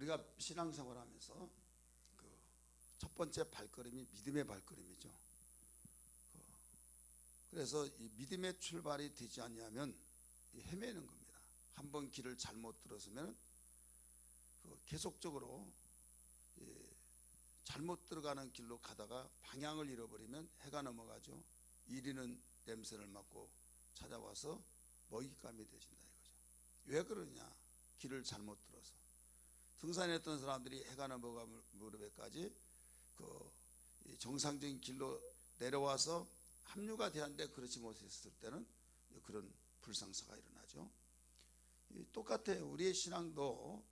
우리가 신앙생활하면서 그 첫 번째 발걸음이 믿음의 발걸음이죠. 그래서 이 믿음의 출발이 되지 않냐면 헤매는 겁니다. 한번 길을 잘못 들었으면 계속적으로 잘못 들어가는 길로 가다가 방향을 잃어버리면 해가 넘어가죠. 이리는 냄새를 맡고 찾아와서 먹잇감이 되신다 이거죠. 왜 그러냐? 길을 잘못 들어서. 등산했던 사람들이 해가 넘어가 무렵에까지 그 정상적인 길로 내려와서 합류가 되었는데 그렇지 못했을 때는 그런 불상사가 일어나죠. 똑같아요. 우리의 신앙도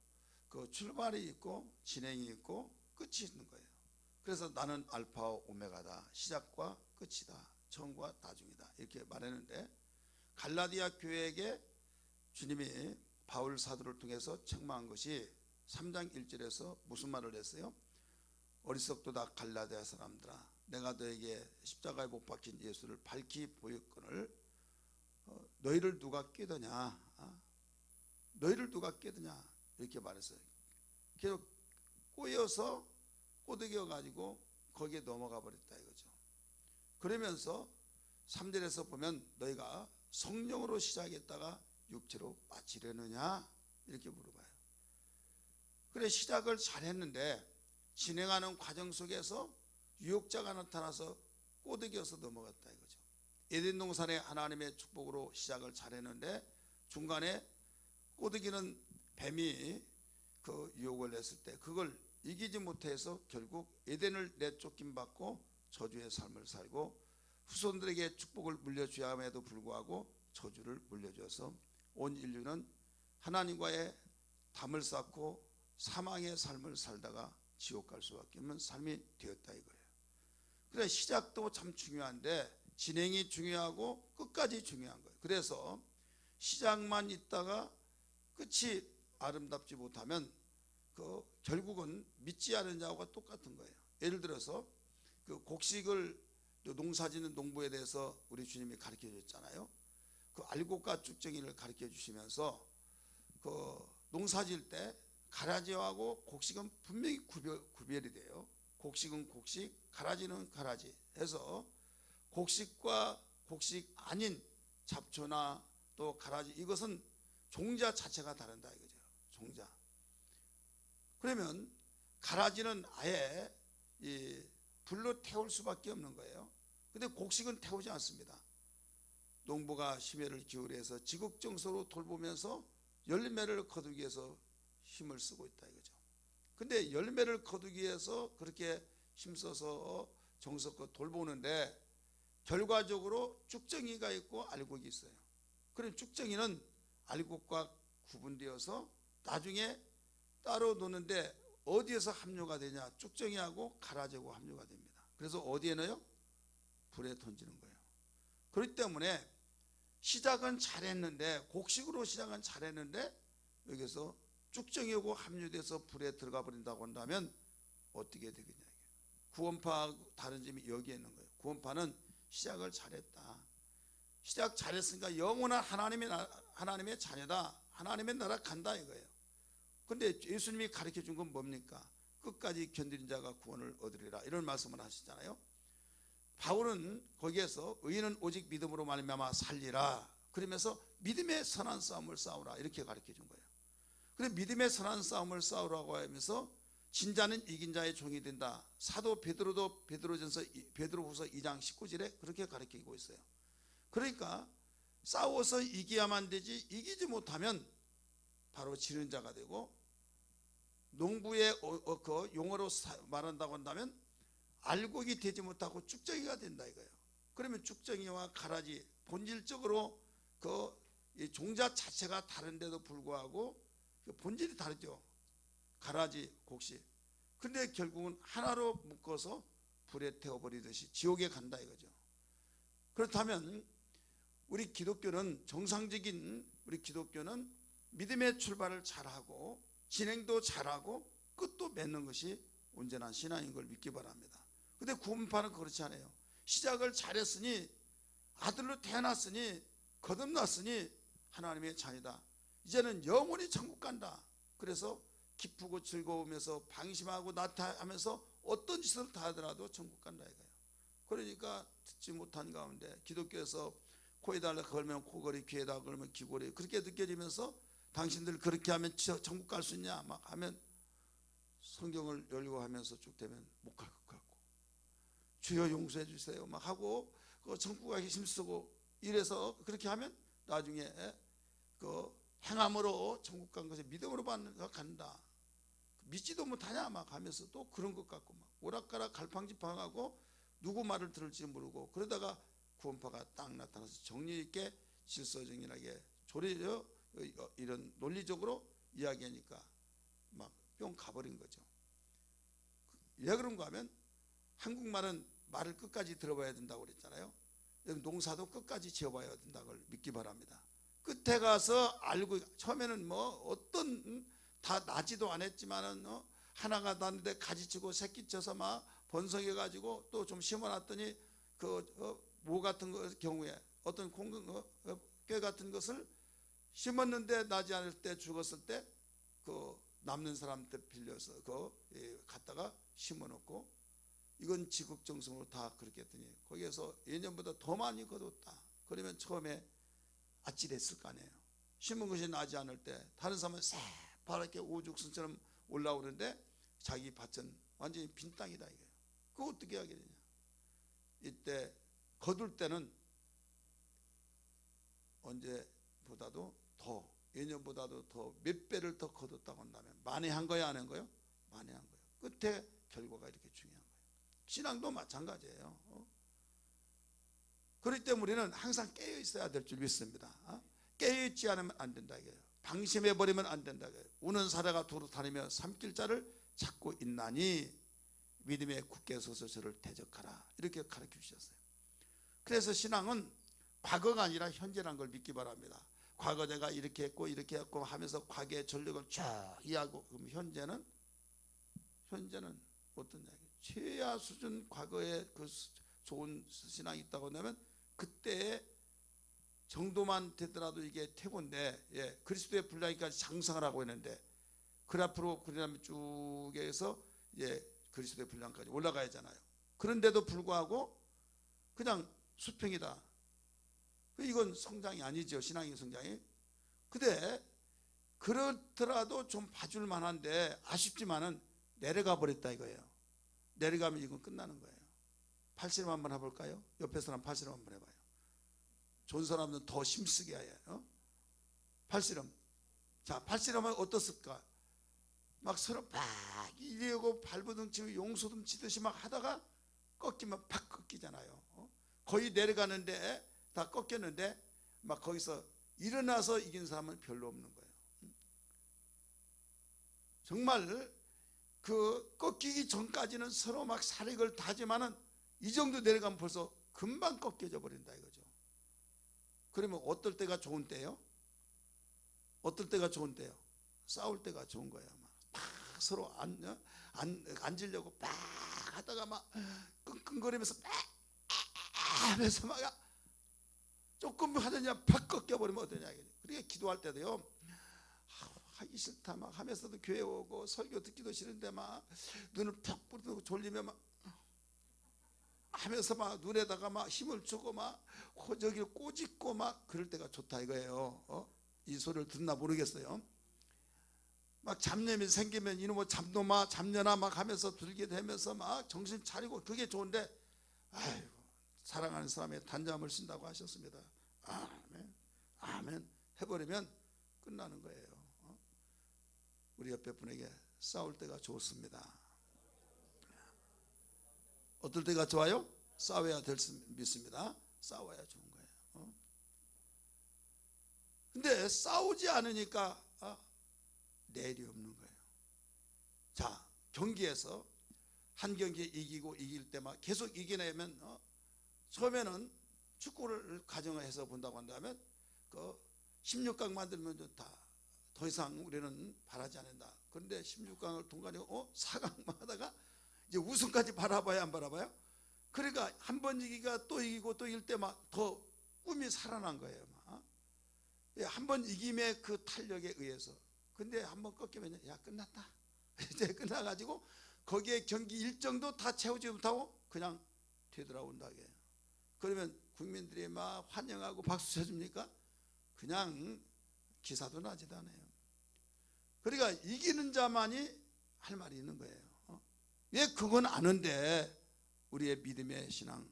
그 출발이 있고 진행이 있고 끝이 있는 거예요. 그래서 나는 알파와 오메가다, 시작과 끝이다, 처음과 나중이다 이렇게 말했는데, 갈라디아 교회에게 주님이 바울 사도를 통해서 책망한 것이 3장 1절에서 무슨 말을 했어요? 어리석도다 갈라디아 사람들아, 내가 너에게 십자가에 못 박힌 예수를 밝히 보였거늘 너희를 누가 깨더냐? 너희를 누가 깨더냐? 이렇게 말했어요. 계속 꼬여서 꼬드겨 가지고 거기에 넘어가 버렸다 이거죠. 그러면서 3절에서 보면 너희가 성령으로 시작했다가 육체로 마치려느냐? 이렇게 물어봐요. 그래, 시작을 잘했는데 진행하는 과정 속에서 유혹자가 나타나서 꼬드겨서 넘어갔다 이거죠. 에덴 동산에 하나님의 축복으로 시작을 잘했는데 중간에 꼬드기는 뱀이 그 유혹을 했을 때 그걸 이기지 못해서 결국 에덴을 내쫓김 받고 저주의 삶을 살고 후손들에게 축복을 물려줘야 함에도 불구하고 저주를 물려줘서 온 인류는 하나님과의 담을 쌓고 사망의 삶을 살다가 지옥 갈 수밖에 없는 삶이 되었다 이거예요. 그래, 시작도 참 중요한데 진행이 중요하고 끝까지 중요한 거예요. 그래서 시작만 있다가 끝이 아름답지 못하면 그 결국은 믿지 않은 자와 똑같은 거예요. 예를 들어서 그 곡식을 농사짓는 농부에 대해서 우리 주님이 가르쳐 줬잖아요. 그 알곡과 쭉정이를 가르쳐 주시면서 그 농사질 때 가라지하고 곡식은 분명히 구별이 돼요. 곡식은 곡식, 가라지는 가라지 해서 곡식과 곡식 아닌 잡초나 또 가라지, 이것은 종자 자체가 다른다 이거죠. 종자. 그러면 가라지는 아예 이 불로 태울 수밖에 없는 거예요. 근데 곡식은 태우지 않습니다. 농부가 심혈을 기울여서 지극정성으로 돌보면서 열매를 거두기 위해서 힘을 쓰고 있다 이거죠. 근데 열매를 거두기 위해서 그렇게 힘써서 정성껏 돌보는데 결과적으로 쭉정이가 있고 알곡이 있어요. 그럼 쭉정이는 알곡과 구분되어서 나중에 따로 노는데 어디에서 합류가 되냐? 쭉정이하고 가라지하고 합류가 됩니다. 그래서 어디에 넣어요? 불에 던지는 거예요. 그렇기 때문에 시작은 잘했는데, 곡식으로 시작은 잘했는데 여기서 쭉정이하고 합류돼서 불에 들어가 버린다고 한다면 어떻게 되겠냐. 구원파하고 다른 점이 여기에 있는 거예요. 구원파는 시작을 잘했다. 시작 잘했으니까 영원한 하나님의 자녀다. 하나님의 나라 간다 이거예요. 근데 예수님이 가르쳐 준 건 뭡니까? 끝까지 견디는 자가 구원을 얻으리라, 이런 말씀을 하시잖아요. 바울은 거기에서 의인은 오직 믿음으로 말미암아 살리라, 그러면서 믿음의 선한 싸움을 싸우라 이렇게 가르쳐 준 거예요. 그래, 믿음의 선한 싸움을 싸우라고 하면서 진자는 이긴 자의 종이 된다. 사도 베드로도 베드로후서 2장 19절에 그렇게 가르치고 있어요. 그러니까 싸워서 이겨야만 되지, 이기지 못하면 바로 지는 자가 되고, 농부의 그 용어로 말한다고 한다면 알곡이 되지 못하고 쭉정이가 된다 이거예요. 그러면 쭉정이와 가라지 본질적으로 그 종자 자체가 다른데도 불구하고 본질이 다르죠. 가라지, 곡식. 근데 결국은 하나로 묶어서 불에 태워버리듯이 지옥에 간다 이거죠. 그렇다면 우리 기독교는, 정상적인 우리 기독교는 믿음의 출발을 잘하고 진행도 잘하고 끝도 맺는 것이 온전한 신앙인 걸 믿기 바랍니다. 근데 구원파는 그렇지 않아요. 시작을 잘했으니, 아들로 태어났으니, 거듭났으니 하나님의 자녀다, 이제는 영원히 천국 간다. 그래서 기쁘고 즐거우면서 방심하고 나타하면서 어떤 짓을 다 하더라도 천국 간다 이거예요. 그러니까 듣지 못한 가운데 기독교에서 코에다 걸면 코걸이, 귀에다 걸면 귀걸이 그렇게 느껴지면서 당신들 그렇게 하면 천국 갈 수 있냐 막 하면 성경을 열고 하면서 쭉 되면 못 갈 것 같고, 주여 용서해 주세요 막 하고 그 천국 가기 힘쓰고 이래서 그렇게 하면 나중에 그 행함으로 천국 간 것에 믿음으로 간다. 믿지도 못하냐 막 하면서 또 그런 것 같고 막 오락가락 갈팡질팡하고 누구 말을 들을지 모르고 그러다가 구원파가 딱 나타나서 정리 있게 질서정연하게 조리려 이런 논리적으로 이야기하니까 막 뿅 가버린 거죠. 왜 그런가 하면 한국말은 말을 끝까지 들어봐야 된다고 그랬잖아요. 농사도 끝까지 지어봐야 된다는 걸 믿기 바랍니다. 끝에 가서 알고, 처음에는 뭐 어떤 다 나지도 않았지만은 하나가 났는데 가지치고 새끼 쳐서 막 번성해 가지고 또 좀 심어놨더니 모 같은 경우에 어떤 꾀 같은 것을 심었는데 나지 않을 때 죽었을 때 그 남는 사람한테 빌려서 갖다가 심어놓고 이건 지극정성으로 다 그렇게 했더니 거기에서 예년보다 더 많이 거뒀다. 그러면 처음에 아찔했을 거 아니에요. 심은 것이 나지 않을 때 다른 사람은 새파랗게 오죽순처럼 올라오는데 자기 밭은 완전히 빈 땅이다 이거예요. 그거 어떻게 하게 되냐. 이때 거둘 때는 언제보다도 더, 예년보다도 더 몇 배를 더 거뒀다고 한다면 만회한 거야 안 한 거요? 만회한 거예요. 끝에 결과가 이렇게 중요한 거예요. 신앙도 마찬가지예요. 그렇기 때문에 우리는 항상 깨어 있어야 될 줄 믿습니다. 깨어 있지 않으면 안 된다 이거예요. 방심해 버리면 안 된다 이거예요. 우는 사자가 두루 다니며 삼킬 자를 찾고 있나니 믿음에 굳게 서서 저를 대적하라 이렇게 가르쳐 주셨어요. 그래서 신앙은 과거가 아니라 현재라는 걸 믿기 바랍니다. 과거 내가 이렇게 했고 이렇게 했고 하면서 과거의 전력을 쫙 이해하고, 그럼 현재는 어떤 이야기? 최하 수준 과거에 그 좋은 신앙이 있다고 한다면 그때 정도만 되더라도 이게 태고인데, 그리스도의 분량까지 장성을 하고 있는데 그 앞으로 그다음에 쭉 해서 그리스도의 분량까지 올라가야 하잖아요. 그런데도 불구하고 그냥 수평이다. 이건 성장이 아니죠. 신앙의 성장이. 근데 그렇더라도 좀 봐줄 만한데 아쉽지만은 내려가 버렸다 이거예요. 내려가면 이건 끝나는 거예요. 팔씨름 한번 해볼까요? 옆에 사람 팔씨름 한번 해봐요. 좋은 사람은 더 힘쓰게 해요. 팔씨름. 자, 팔씨름은 어떻습니까? 막 서로 막 이래고 발버둥 치고 용소등 치듯이 막 하다가 꺾이면 팍 꺾이잖아요. 거의 내려가는데 다 꺾였는데 막 거기서 일어나서 이긴 사람은 별로 없는 거예요. 정말 그 꺾이기 전까지는 서로 막 사력을 다지만은 이 정도 내려가면 벌써 금방 꺾여져 버린다 이거죠. 그러면 어떨 때가 좋은 때예요? 어떨 때가 좋은 때요? 싸울 때가 좋은 거예요. 막 서로 앉으려고 막 하다가 막 끙끙거리면서 막 하면서 막 조금 하느냐 팍 꺾여버리면 어떠냐. 그러니까 기도할 때도요, 하기 싫다 막 하면서도 교회 오고 설교 듣기도 싫은데 막 눈을 푹 부르고 졸리면 막 하면서 막 눈에다가 막 힘을 주고 막 호적을 꼬집고 막 그럴 때가 좋다 이거예요. 이 소리를 듣나 모르겠어요. 막 잡념이 생기면 이놈의 잡놈아 잡녀나 막 하면서 들게 되면서 막 정신 차리고 그게 좋은데, 아이고 사랑하는 사람의 단잠을 쓴다고 하셨습니다. 아멘 아멘 해버리면 끝나는 거예요. 우리 옆에 분에게 싸울 때가 좋습니다. 어떨 때가 좋아요? 싸워야 될 믿습니다. 싸워야 좋은 거예요. 근데 싸우지 않으니까 내일이 없는 거예요. 자, 경기에서 한 경기 이기고 이길 때만 계속 이기려면 처음에는 축구를 가정해서 본다고 한다면 그 16강 만들면 좋다. 더 이상 우리는 바라지 않는다. 그런데 16강을 통과하고 4강만 하다가 이제 우승까지 바라봐야 안 바라봐요? 그러니까 한 번 이기가 또 이기고 또 이길 때 막 더 꿈이 살아난 거예요. 한 번 이김의 그 탄력에 의해서. 근데 한 번 꺾이면 야 끝났다. 이제 끝나가지고 거기에 경기 일정도 다 채우지 못하고 그냥 되돌아온다게. 그러면 국민들이 막 환영하고 박수 쳐줍니까? 그냥 기사도 나지도 않아요. 그러니까 이기는 자만이 할 말이 있는 거예요. 왜 그건 아는데 우리의 믿음의 신앙,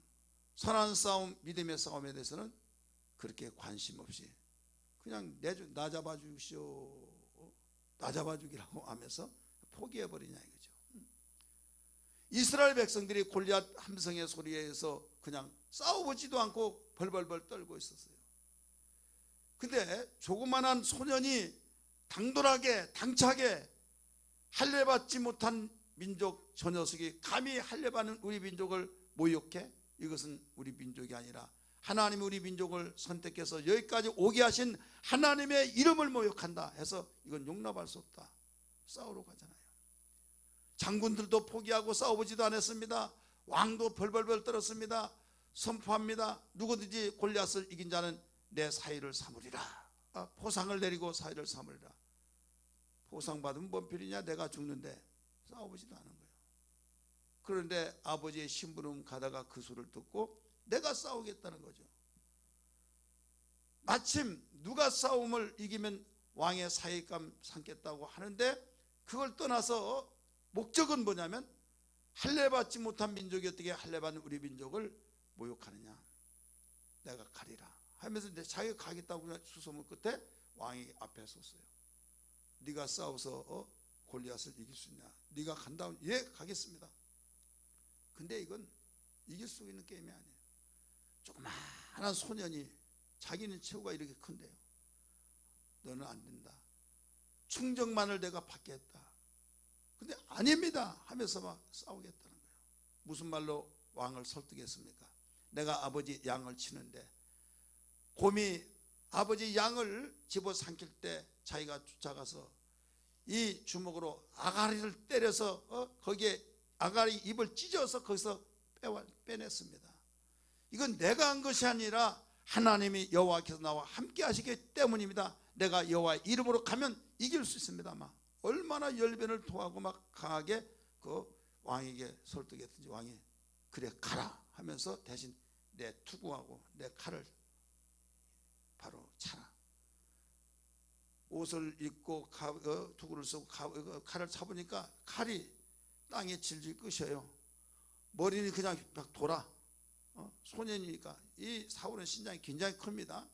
선한 싸움, 믿음의 싸움에 대해서는 그렇게 관심 없이 그냥 나 잡아주시오, 나 잡아주기라고 하면서 포기해버리냐 이거죠. 이스라엘 백성들이 골리앗 함성의 소리에 의해서 그냥 싸워보지도 않고 벌벌벌 떨고 있었어요. 근데 조그만한 소년이 당돌하게 당차게 할례받지 못한 민족 저 녀석이 감히 할례받는 우리 민족을 모욕해? 이것은 우리 민족이 아니라 하나님이 우리 민족을 선택해서 여기까지 오게 하신 하나님의 이름을 모욕한다 해서 이건 용납할 수 없다. 싸우러 가잖아요. 장군들도 포기하고 싸워보지도 않았습니다. 왕도 벌벌벌 떨었습니다. 선포합니다. 누구든지 골리앗을 이긴 자는 내 사위를 삼으리라. 포상을 내리고 사위를 삼으리라. 포상 받으면 뭔 필요냐? 내가 죽는데. 싸워보지도 않은 거예요. 그런데 아버지의 심부름 가다가 그 소리를 듣고 내가 싸우겠다는 거죠. 마침 누가 싸움을 이기면 왕의 사위감 삼겠다고 하는데 그걸 떠나서 목적은 뭐냐면 할례받지 못한 민족이 어떻게 할례받는 우리 민족을 모욕하느냐. 내가 가리라 하면서 이제 자기가 가겠다고 수소문 끝에 왕이 앞에 섰어요. 네가 싸워서 골리앗을 이길 수 있냐? 네가 간다면 예 가겠습니다. 근데 이건 이길 수 있는 게임이 아니에요. 조그마한 소년이 자기는 체구가 이렇게 큰데요. 너는 안 된다. 충정만을 내가 받겠다. 근데 아닙니다 하면서 막 싸우겠다는 거예요. 무슨 말로 왕을 설득했습니까? 내가 아버지 양을 치는데 곰이 아버지 양을 집어삼킬 때 자기가 쫓아가서 이 주먹으로 아가리를 때려서 거기에 아가리 입을 찢어서 거기서 빼냈습니다. 이건 내가 한 것이 아니라 하나님이 여호와께서 나와 함께 하시기 때문입니다. 내가 여호와의 이름으로 가면 이길 수 있습니다. 막 얼마나 열변을 토하고 막 강하게 그 왕에게 설득했든지 왕이 그래 가라 하면서 대신 내 투구하고 내 칼을 바로 차라. 옷을 입고 투구를 쓰고 칼을 차보니까 칼이 땅에 질질 끄셔요. 머리는 그냥 막 돌아. 소년이니까 이 사울은 신장이 굉장히 큽니다.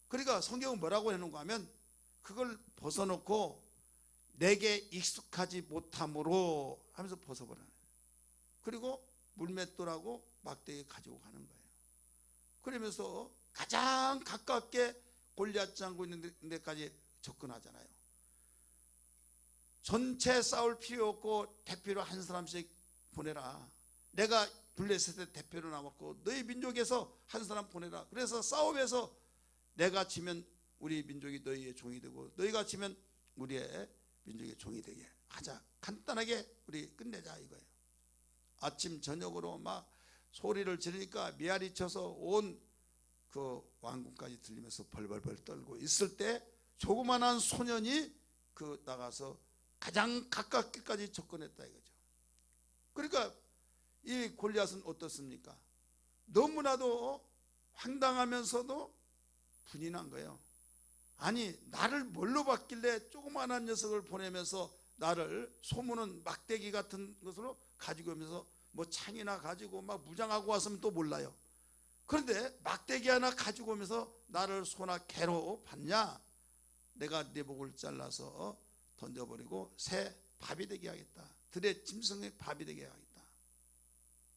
그러니까 성경은 뭐라고 해놓은가 하면 그걸 벗어놓고 내게 익숙하지 못함으로 하면서 벗어버려요. 그리고 물맷돌하고 막대기 가지고 가는 거예요. 그러면서 가장 가깝게 골리앗 장군 있는 데까지 접근하잖아요. 전체 싸울 필요 없고 대표로 한 사람씩 보내라. 내가 블레셋의 대표로 남았고 너희 민족에서 한 사람 보내라. 그래서 싸움에서 내가 지면 우리 민족이 너희의 종이 되고 너희가 지면 우리의 민족의 종이 되게 하자. 간단하게 우리 끝내자 이거예요. 아침 저녁으로 막 소리를 지르니까 메아리 쳐서 온 그 왕궁까지 들리면서 벌벌벌 떨고 있을 때 조그만한 소년이 그 나가서 가장 가깝게까지 접근했다 이거죠. 그러니까 이 골리앗은 어떻습니까? 너무나도 황당하면서도 분이 난 거예요. 아니 나를 뭘로 봤길래 조그만한 녀석을 보내면서 나를 소문은 막대기 같은 것으로 가지고 오면서 뭐 창이나 가지고 막 무장하고 왔으면 또 몰라요. 그런데 막대기 하나 가지고 오면서 나를 소나 개로 봤냐? 내가 네 목을 잘라서 던져버리고 새 밥이 되게 하겠다. 들의 짐승의 밥이 되게 하겠다.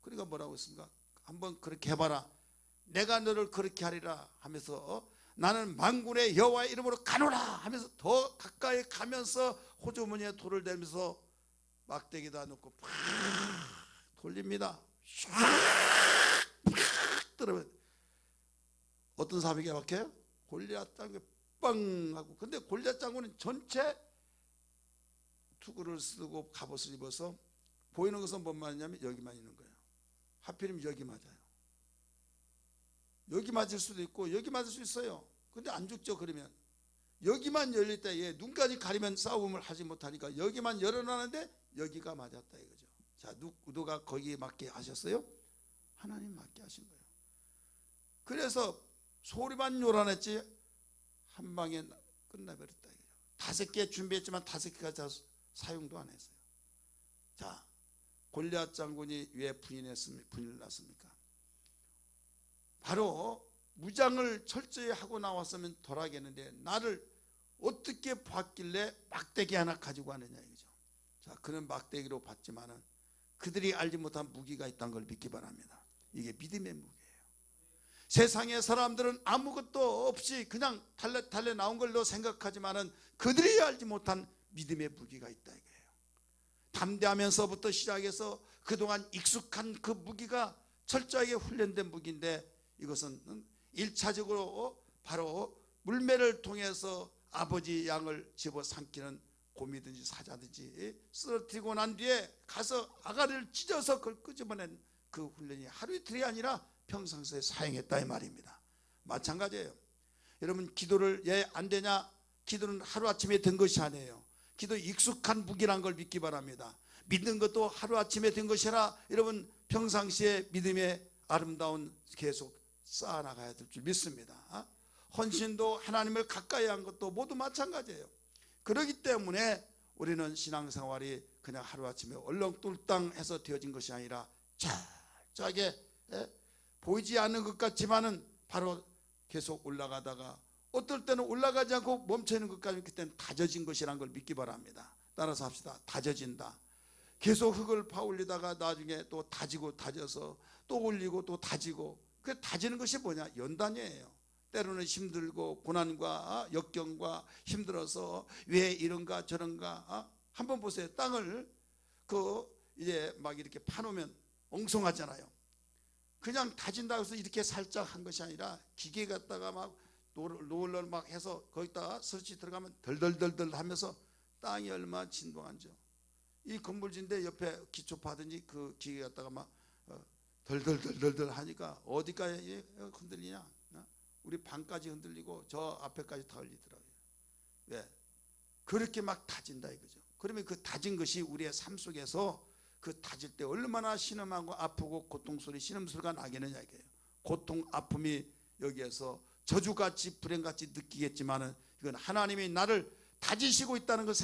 그러니까 뭐라고 했습니까? 한번 그렇게 해봐라. 내가 너를 그렇게 하리라 하면서 나는 만군의 여호와의 이름으로 가노라 하면서 더 가까이 가면서 호주머니에 돌을 대면서 막대기다 놓고 팍 돌립니다. 들으면 어떤 사람에게 막혀요? 골리앗 장군이 빵 하고. 근데 골리앗 장군은 전체 투구를 쓰고 갑옷을 입어서 보이는 것은 뭔 말이냐면 여기만 있는 거예요. 하필이면 여기 맞아요. 여기 맞을 수도 있고 여기 맞을 수 있어요. 근데 안 죽죠. 그러면 여기만 열릴 때 눈까지 가리면 싸움을 하지 못하니까 여기만 열어놨는데 여기가 맞았다 이거죠. 자, 누가 거기에 맞게 하셨어요? 하나님 맞게 하신 거예요. 그래서 소리만 요란했지 한 방에 끝나버렸다 이거죠. 5개 준비했지만 5개가 사용도 안 했어요. 자, 골리앗 장군이 왜 분이 났습니까? 바로 무장을 철저히 하고 나왔으면 덜하겠는데 나를 어떻게 봤길래 막대기 하나 가지고 왔느냐 이거죠. 자, 그는 막대기로 봤지만은 그들이 알지 못한 무기가 있다는 걸 믿기 바랍니다. 이게 믿음의 무기예요. 세상의 사람들은 아무것도 없이 그냥 달래 나온 걸로 생각하지만은 그들이 알지 못한 믿음의 무기가 있다 이거예요. 담대하면서부터 시작해서 그동안 익숙한 그 무기가 철저하게 훈련된 무기인데 이것은 1차적으로 바로 물매를 통해서 아버지 양을 집어삼키는 곰이든지 사자든지 쓰러뜨리고 난 뒤에 가서 아가리를 찢어서 그걸 끄집어낸 그 훈련이 하루 이틀이 아니라 평상시에 사용했다 이 말입니다. 마찬가지예요. 여러분 기도를 왜 안 되냐? 기도는 하루아침에 된 것이 아니에요. 기도 익숙한 무기란 걸 믿기 바랍니다. 믿는 것도 하루아침에 된 것이라 여러분 평상시에 믿음의 아름다운 계속 쌓아나가야 될 줄 믿습니다. 헌신도 하나님을 가까이 한 것도 모두 마찬가지예요. 그렇기 때문에 우리는 신앙생활이 그냥 하루아침에 얼렁뚱땅해서 되어진 것이 아니라 철저하게 보이지 않는 것 같지만은 바로 계속 올라가다가 어떨 때는 올라가지 않고 멈춰있는 것까지 그때는 다져진 것이라는 걸 믿기 바랍니다. 따라서 합시다. 다져진다. 계속 흙을 파올리다가 나중에 또 다지고 다져서 또 올리고 또 다지고 그 다지는 것이 뭐냐? 연단이에요. 때로는 힘들고 고난과 역경과 힘들어서 왜 이런가 저런가 한번 보세요. 땅을 이제 막 이렇게 파놓으면 엉성하잖아요. 그냥 다진다고 해서 이렇게 살짝 한 것이 아니라 기계 갖다가 막 롤러 막 해서 거기다가 설치 들어가면 덜덜덜덜 하면서 땅이 얼마나 진동하죠. 이 건물진데 옆에 기초파든지 그 기계 갖다가 막 덜덜덜덜 하니까 어디까지 흔들리냐? 우리 방까지 흔들리고 저 앞에까지 다 흔들리더라고요. 왜? 그렇게 막 다진다 이거죠. 그러면 그 다진 것이 우리의 삶 속에서 그 다질 때 얼마나 신음하고 아프고 고통소리 신음소리가 나겠느냐 이거예요. 고통 아픔이 여기에서 저주같이 불행같이 느끼겠지만은 이건 하나님이 나를 다지시고 있다는 걸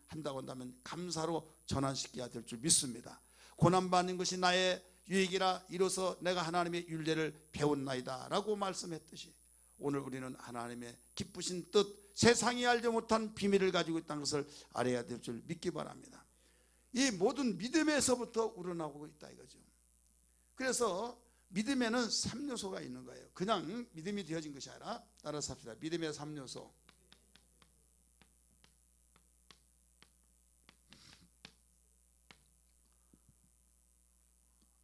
한다고 한다면 감사로 전환시켜야 될 줄 믿습니다. 고난받는 것이 나의 유익이라 이로써 내가 하나님의 율례를 배웠나이다 라고 말씀했듯이 오늘 우리는 하나님의 기쁘신 뜻 세상이 알지 못한 비밀을 가지고 있다는 것을 알아야 될 줄 믿기 바랍니다. 이 모든 믿음에서부터 우러나오고 있다 이거죠. 그래서 믿음에는 3요소가 있는 거예요. 그냥 믿음이 되어진 것이 아니라 따라서 합시다. 믿음의 3요소.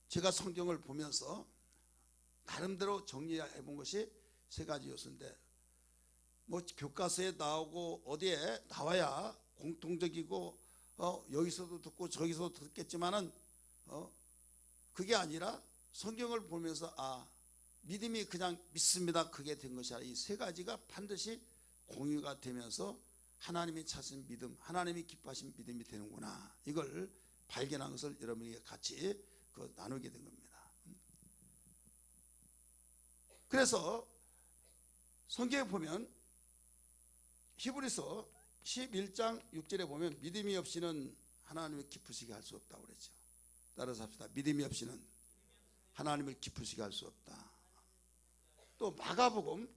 제가 성경을 보면서 나름대로 정리해 본 것이 3가지 요소인데 뭐 교과서에 나오고 어디에 나와야 공통적이고 여기서도 듣고 저기서도 듣겠지만은 그게 아니라 성경을 보면서 믿음이 그냥 믿습니다 그게 된 것이 아니라 이 3가지가 반드시 공유가 되면서 하나님이 찾은 믿음 하나님이 기뻐하신 믿음이 되는구나 이걸 발견한 것을 여러분이 같이 나누게 된 겁니다. 그래서 성경에 보면 히브리서 11장 6절에 보면 믿음이 없이는 하나님을 기쁘시게 할 수 없다고 그랬죠. 따라서 합시다. 믿음이 없이는 하나님을 기쁘시게 할 수 없다. 또 마가복음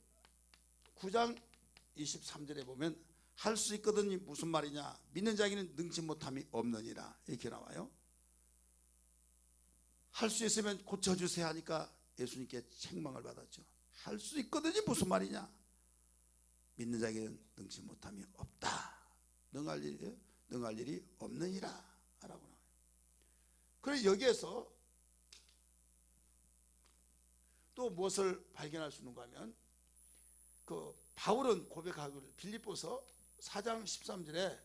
9장 23절에 보면 할 수 있거든 무슨 말이냐 믿는 자에게는 능치 못함이 없느니라 이렇게 나와요. 할 수 있으면 고쳐주세요 하니까 예수님께 책망을 받았죠. 할 수 있거든요 무슨 말이냐 믿는 자에게는 능치 못함이 없다 능할 일이 없느니라 라고 나와요. 그래서 여기에서 또 무엇을 발견할 수 있는가 하면 바울은 고백하기를 빌립보서 4장 13절에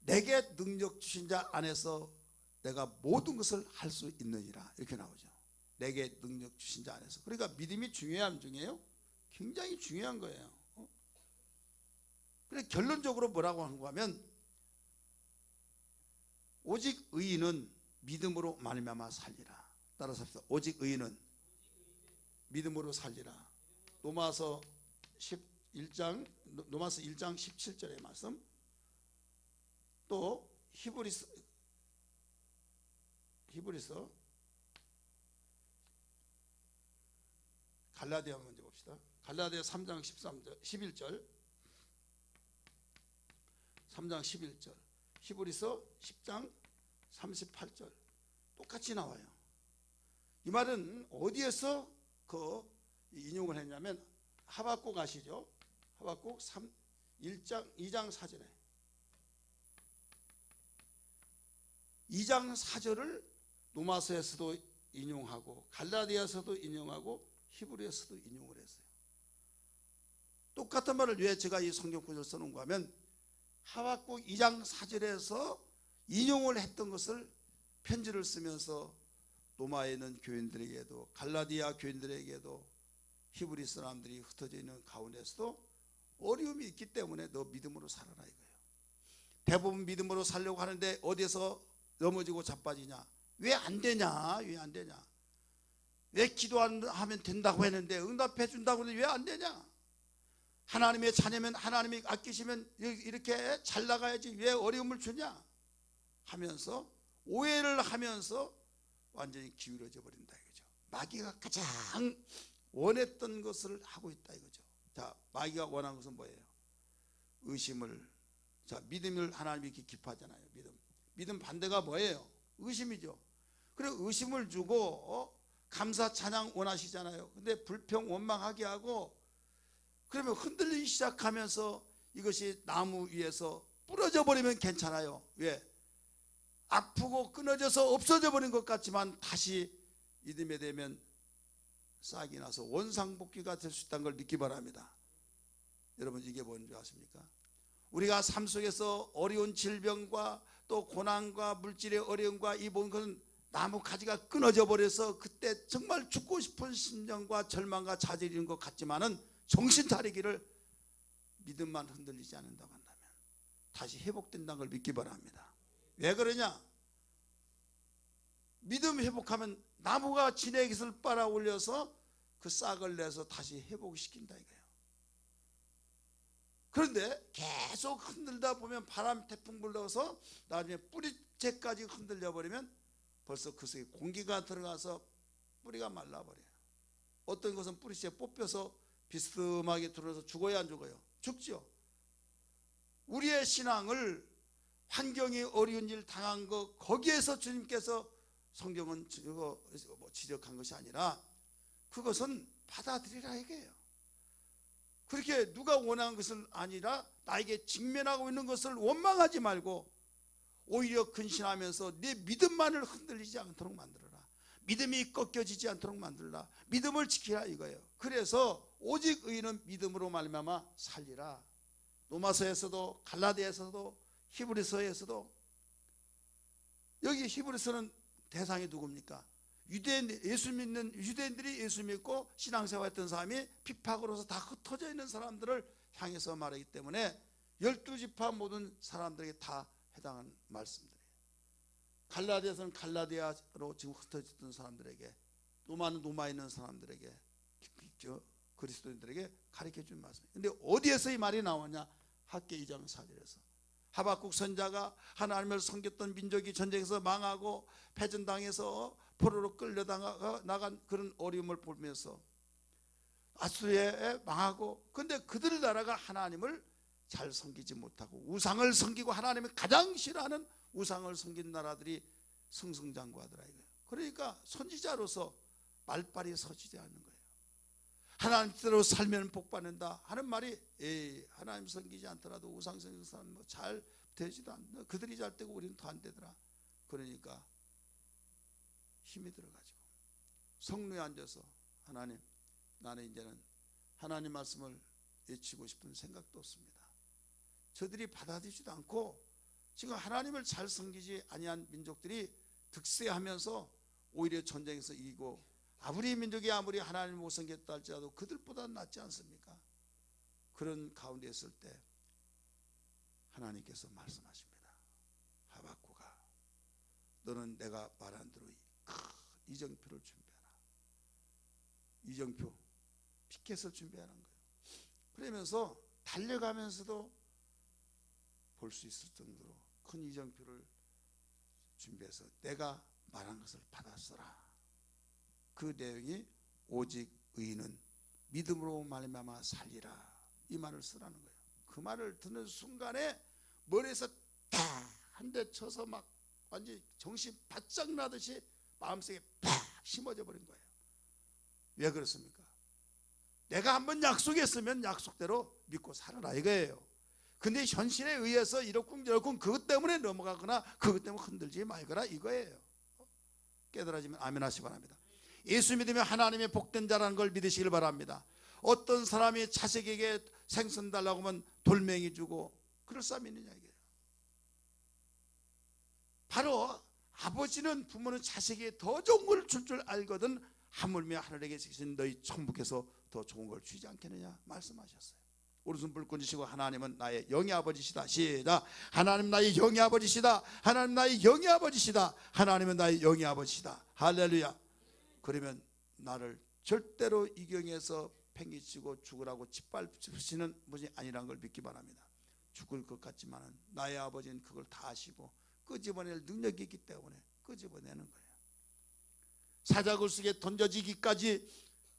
내게 능력 주신 자 안에서 내가 모든 것을 할 수 있느니라 이렇게 나오죠. 내게 능력 주신 자 안에서. 그러니까 믿음이 중요한 중이에요. 굉장히 중요한 거예요. 그래 결론적으로 뭐라고 하는가 하면 오직 의인은 믿음으로 말미암아 살리라. 따라서 합시다. 오직 의인은 믿음으로 살리라. 로마서 1장 17절의 말씀, 또 히브리서 갈라디아 먼저 봅시다. 갈라디아 3장 11절 3장 11절, 히브리서 10장 38절 똑같이 나와요. 이 말은 어디에서 인용을 했냐면 하박국 아시죠? 하박국 2장 4절에 2장 4절을 로마서에서도 인용하고 갈라디아서도 인용하고 히브리에서도 인용을 했어요. 똑같은 말을 왜 제가 이 성경 구절을 써놓은가 하면 하박국 2장 4절에서 인용을 했던 것을 편지를 쓰면서 로마에 있는 교인들에게도 갈라디아 교인들에게도 히브리 사람들이 흩어져 있는 가운데서도 어려움이 있기 때문에 너 믿음으로 살아라 이거예요. 대부분 믿음으로 살려고 하는데 어디에서 넘어지고 자빠지냐? 왜 안 되냐? 왜 안 되냐? 왜 기도하면 된다고 했는데 응답해 준다고 했는데 왜 안 되냐? 하나님의 자녀면 하나님이 아끼시면 이렇게 잘 나가야지 왜 어려움을 주냐? 하면서 오해를 하면서 완전히 기울어져 버린다 이거죠. 마귀가 가장 원했던 것을 하고 있다 이거죠. 자, 마귀가 원한 것은 뭐예요? 의심을. 자, 믿음을 하나님이 이렇게 기뻐하잖아요. 믿음 반대가 뭐예요? 의심이죠. 그래 의심을 주고 감사 찬양 원하시잖아요. 근데 불평 원망하게 하고 그러면 흔들리기 시작하면서 이것이 나무 위에서 부러져 버리면 괜찮아요. 왜? 아프고 끊어져서 없어져 버린 것 같지만 다시 믿음에 되면 싹이 나서 원상복귀가 될 수 있다는 걸 믿기 바랍니다. 여러분 이게 뭔지 아십니까? 우리가 삶 속에서 어려운 질병과 또 고난과 물질의 어려움과 이 모든 것은 나무 가지가 끊어져 버려서 그때 정말 죽고 싶은 심정과 절망과 좌절이 있는 것 같지만은 정신 차리기를 믿음만 흔들리지 않는다고 한다면 다시 회복된다는 걸 믿기 바랍니다. 왜 그러냐? 믿음 회복하면 나무가 진의 깃을 빨아 올려서 그 싹을 내서 다시 회복시킨다 이거예요. 그런데 계속 흔들다 보면 바람 태풍 불러서 나중에 뿌리채까지 흔들려 버리면 벌써 그 속에 공기가 들어가서 뿌리가 말라버려요. 어떤 것은 뿌리채 뽑혀서 비스듬하게 들어서 죽어야 안 죽어요? 죽죠. 우리의 신앙을 환경이 어려운 일 당한 거 거기에서 주님께서 성경은 지적한 것이 아니라 그것은 받아들이라 이거예요. 그렇게 누가 원하는 것은 아니라 나에게 직면하고 있는 것을 원망하지 말고 오히려 근신하면서 내 믿음만을 흔들리지 않도록 만들어라. 믿음이 꺾여지지 않도록 만들라. 믿음을 지키라 이거예요. 그래서 오직 의인은 믿음으로 말미암아 살리라. 로마서에서도 갈라디아에서도 히브리서에서도, 여기 히브리서는 대상이 누굽니까? 예수 믿는 유대인들이 예수 믿고 신앙생활했던 사람이 핍박으로서 다 흩어져 있는 사람들을 향해서 말하기 때문에 12지파 모든 사람들에게 다 해당하는 말씀들이에요. 갈라디아서는 갈라디아로 지금 흩어져 있던 사람들에게, 로마는 로마에 있는 사람들에게, 그리스도인들에게 가르쳐 준 말씀이에요. 근데 어디에서 이 말이 나오냐? 학개 2장 4절에서 하박국 선자가 하나님을 섬겼던 민족이 전쟁에서 망하고 패전당해서 포로로 끌려나간 그런 어려움을 보면서 아수르에 망하고, 근데 그들 나라가 하나님을 잘 섬기지 못하고 우상을 섬기고 하나님이 가장 싫어하는 우상을 섬긴 나라들이 승승장구하더라 이거예요. 그러니까 선지자로서 말빨이 서지지 않는 거예요. 하나님대로 살면 복받는다 하는 말이, 하나님 섬기지 않더라도 우상 섬기는 사람 잘 되지도 않는다. 그들이 잘 되고 우리는 더 안 되더라. 그러니까 힘이 들어가지고 성루에 앉아서 하나님, 나는 이제는 하나님 말씀을 외치고 싶은 생각도 없습니다. 저들이 받아들이지도 않고 지금 하나님을 잘 섬기지 아니한 민족들이 득세하면서 오히려 전쟁에서 이기고 아무리 민족이 아무리 하나님을 못 섬겼다 할지라도 그들보다 낫지 않습니까? 그런 가운데 있을 때 하나님께서 말씀하십니다. 하박국아, 너는 내가 말한 대로 큰 이정표를 준비하라. 이정표, 피켓을 준비하는 거예요. 그러면서 달려가면서도 볼 수 있을 정도로 큰 이정표를 준비해서 내가 말한 것을 받았어라. 그 내용이 오직 의인은 믿음으로 말미암아 살리라, 이 말을 쓰라는 거예요. 그 말을 듣는 순간에 머리에서 탁 한 대 쳐서 막 완전히 정신 바짝 나듯이 마음속에 팍 심어져 버린 거예요. 왜 그렇습니까? 내가 한번 약속했으면 약속대로 믿고 살아라 이거예요. 근데 현실에 의해서 이러쿵저러쿵 그것 때문에 넘어가거나 그것 때문에 흔들지 말거라 이거예요. 깨달아지면 아멘 하시기 바랍니다. 예수 믿으면 하나님의 복된 자라는 걸 믿으시길 바랍니다. 어떤 사람이 자식에게 생선 달라고 하면 돌멩이 주고 그럴 사람이 있느냐 이게요. 바로 아버지는, 부모는 자식에게 더 좋은 걸 줄 줄 알거든 하물며 하늘에 계신 너희 천부께서 더 좋은 걸 주지 않겠느냐 말씀하셨어요. 오른손 불 꽂으시고 하나님은 나의 영의 아버지시다. 시작. 하나님 나의 영의 아버지시다. 하나님 나의 영의 아버지시다. 하나님은 나의 영의 아버지시다. 할렐루야. 그러면 나를 절대로 이 경에서 팽이치고 죽으라고 짓밟으시는 분이 아니란 걸 믿기 바랍니다. 죽을 것 같지만 나의 아버지는 그걸 다 아시고 끄집어낼 능력이 있기 때문에 끄집어내는 거예요. 사자굴 속에 던져지기까지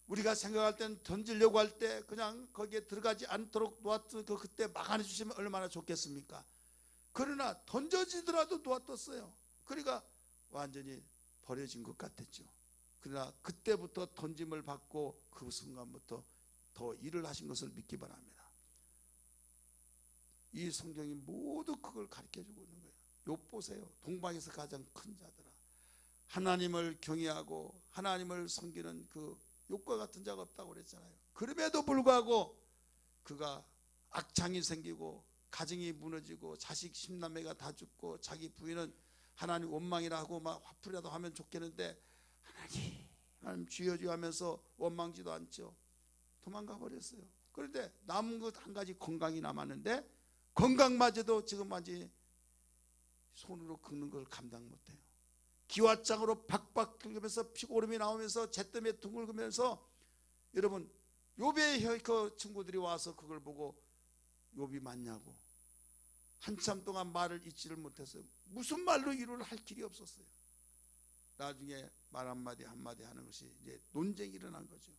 우리가 생각할 때는 던지려고 할 때 그냥 거기에 들어가지 않도록 놓았던 그때 막아내 주시면 얼마나 좋겠습니까? 그러나 던져지더라도 놓았었어요. 그러니까 완전히 버려진 것 같았죠. 그러나 그때부터 던짐을 받고 그 순간부터 더 일을 하신 것을 믿기 바랍니다. 이 성경이 모두 그걸 가르쳐주고 있는 거예요. 욥 보세요. 동방에서 가장 큰 자들아, 하나님을 경외하고 하나님을 섬기는 그 욥과 같은 자가 없다고 그랬잖아요. 그럼에도 불구하고 그가 악창이 생기고 가정이 무너지고 자식 10남매가 다 죽고 자기 부인은 하나님 원망이라 하고 막 화풀이라도 하면 좋겠는데 하나님 주여 주여 하면서 원망지도 않죠. 도망가 버렸어요. 그런데 남은 것 한 가지 건강이 남았는데 건강마저도 지금 완전히 손으로 긁는 걸 감당 못해요. 기와장으로 박박 긁으면서 피고름이 나오면서 잿더미에 둥글면서 여러분 욥의 그 친구들이 와서 그걸 보고 욥이 맞냐고 한참 동안 말을 잊지를 못했어요. 무슨 말로 위로를 할 길이 없었어요. 나중에 말 한마디 한마디 하는 것이 이제 논쟁이 일어난 거죠.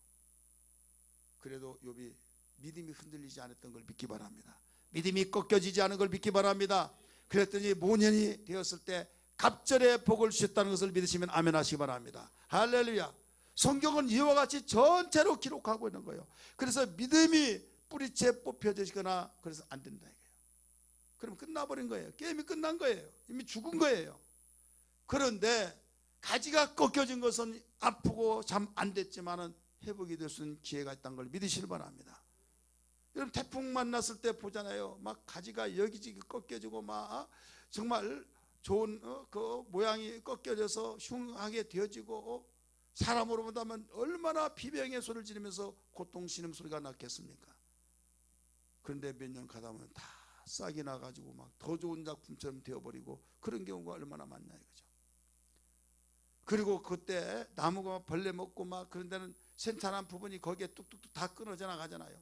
그래도 욥이 믿음이 흔들리지 않았던 걸 믿기 바랍니다. 믿음이 꺾여지지 않은 걸 믿기 바랍니다. 그랬더니 모년이 되었을 때 갑절의 복을 주셨다는 것을 믿으시면 아멘 하시기 바랍니다. 할렐루야. 성경은 이와 같이 전체로 기록하고 있는 거예요. 그래서 믿음이 뿌리채 뽑혀지거나 그래서 안 된다 이거예요. 그럼 끝나버린 거예요. 게임이 끝난 거예요. 이미 죽은 거예요. 그런데 가지가 꺾여진 것은 아프고 잠 안 됐지만은 회복이 될 수 있는 기회가 있다는 걸 믿으시길 바랍니다. 여러분 태풍 만났을 때 보잖아요. 막 가지가 여기저기 꺾여지고 막 정말 좋은 그 모양이 꺾여져서 흉하게 되어지고 사람으로 본다면 얼마나 비명의 소리를 지르면서 고통 신음 소리가 났겠습니까? 그런데 몇 년 가다 보면 다 싹이 나가지고 막 더 좋은 작품처럼 되어버리고 그런 경우가 얼마나 많냐 이거죠. 그리고 그때 나무가 벌레 먹고 막 그런 데는 센탄한 부분이 거기에 뚝뚝뚝 다 끊어져 나가잖아요.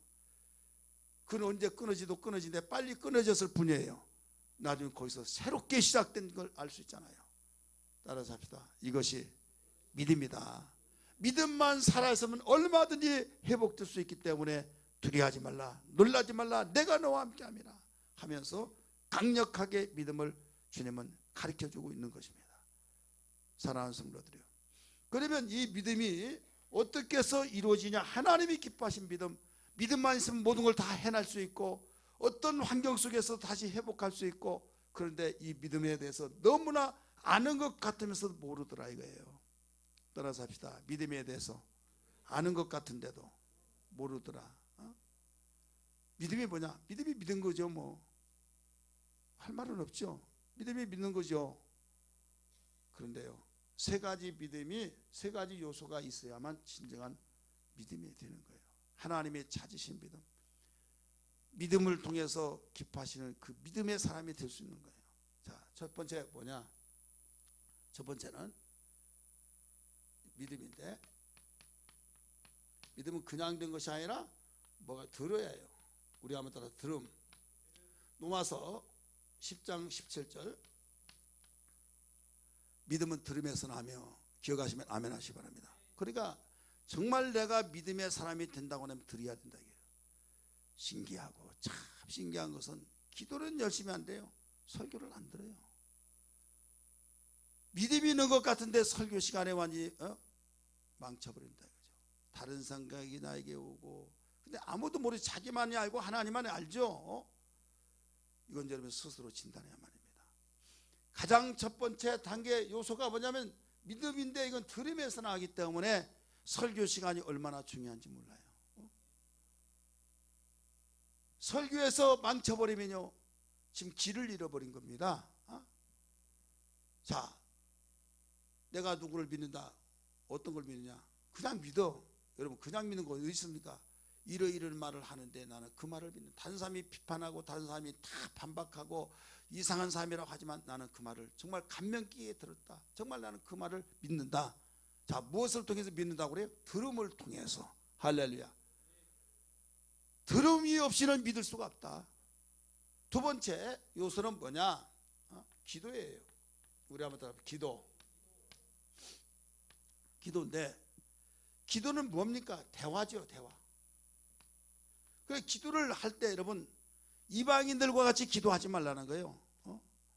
그건 언제 끊어지는데 빨리 끊어졌을 뿐이에요. 나중에 거기서 새롭게 시작된 걸 알 수 있잖아요. 따라서 합시다. 이것이 믿음이다. 믿음만 살아있으면 얼마든지 회복될 수 있기 때문에 두려워하지 말라, 놀라지 말라, 내가 너와 함께 함이라 하면서 강력하게 믿음을 주님은 가르쳐주고 있는 것입니다. 사랑하는 성도들이요, 그러면 이 믿음이 어떻게 해서 이루어지냐? 하나님이 기뻐하신 믿음, 믿음만 있으면 모든 걸 다 해낼 수 있고 어떤 환경 속에서 다시 회복할 수 있고, 그런데 이 믿음에 대해서 너무나 아는 것 같으면서도 모르더라 이거예요. 따라서 합시다. 믿음에 대해서 아는 것 같은데도 모르더라. 믿음이 뭐냐? 믿음이 믿은 거죠. 뭐 할 말은 없죠. 믿음이 믿는 거죠. 그런데요, 세 가지 믿음이, 세 가지 요소가 있어야만 진정한 믿음이 되는 거예요. 하나님의 찾으신 믿음, 믿음을 통해서 기뻐하시는 그 믿음의 사람이 될 수 있는 거예요. 자, 첫 번째 뭐냐? 첫 번째는 믿음인데, 믿음은 그냥 된 것이 아니라 뭐가 들어야 해요. 우리 한번 따라 들음. 로마서 10장 17절, 믿음은 들음에서 나며, 기억하시면 아멘 하시기 바랍니다. 그러니까 정말 내가 믿음의 사람이 된다고 하면 들어야 된다 이게요. 신기하고 참 신기한 것은 기도는 열심히 한대요. 설교를 안 들어요. 믿음이 있는 것 같은데 설교 시간에 완전히 망쳐버린다 이거죠. 다른 생각이 나에게 오고, 근데 아무도 모르지, 자기만이 알고 하나님만이 알죠. 이건 여러분 스스로 진단해야 말입니다. 가장 첫 번째 단계 요소가 뭐냐면 믿음인데, 이건 들음에서 나기 때문에 설교 시간이 얼마나 중요한지 몰라요. 설교에서 망쳐버리면요, 지금 길을 잃어버린 겁니다. 자, 내가 누구를 믿는다. 어떤 걸 믿느냐? 그냥 믿어. 여러분, 그냥 믿는 거 어디 있습니까? 이런 말을 하는데 나는 그 말을 믿는. 다른 사람이 비판하고 다른 사람이 다 반박하고 이상한 사람이라고 하지만 나는 그 말을 정말 감명 깊게 들었다. 정말 나는 그 말을 믿는다. 자, 무엇을 통해서 믿는다고 그래요? 들음을 통해서. 할렐루야. 들음이 없이는 믿을 수가 없다. 두 번째 요소는 뭐냐? 기도예요. 우리 한번 따라 기도. 기도인데, 기도는 뭡니까? 대화죠, 대화. 그래서 기도를 할 때 여러분, 이방인들과 같이 기도하지 말라는 거예요.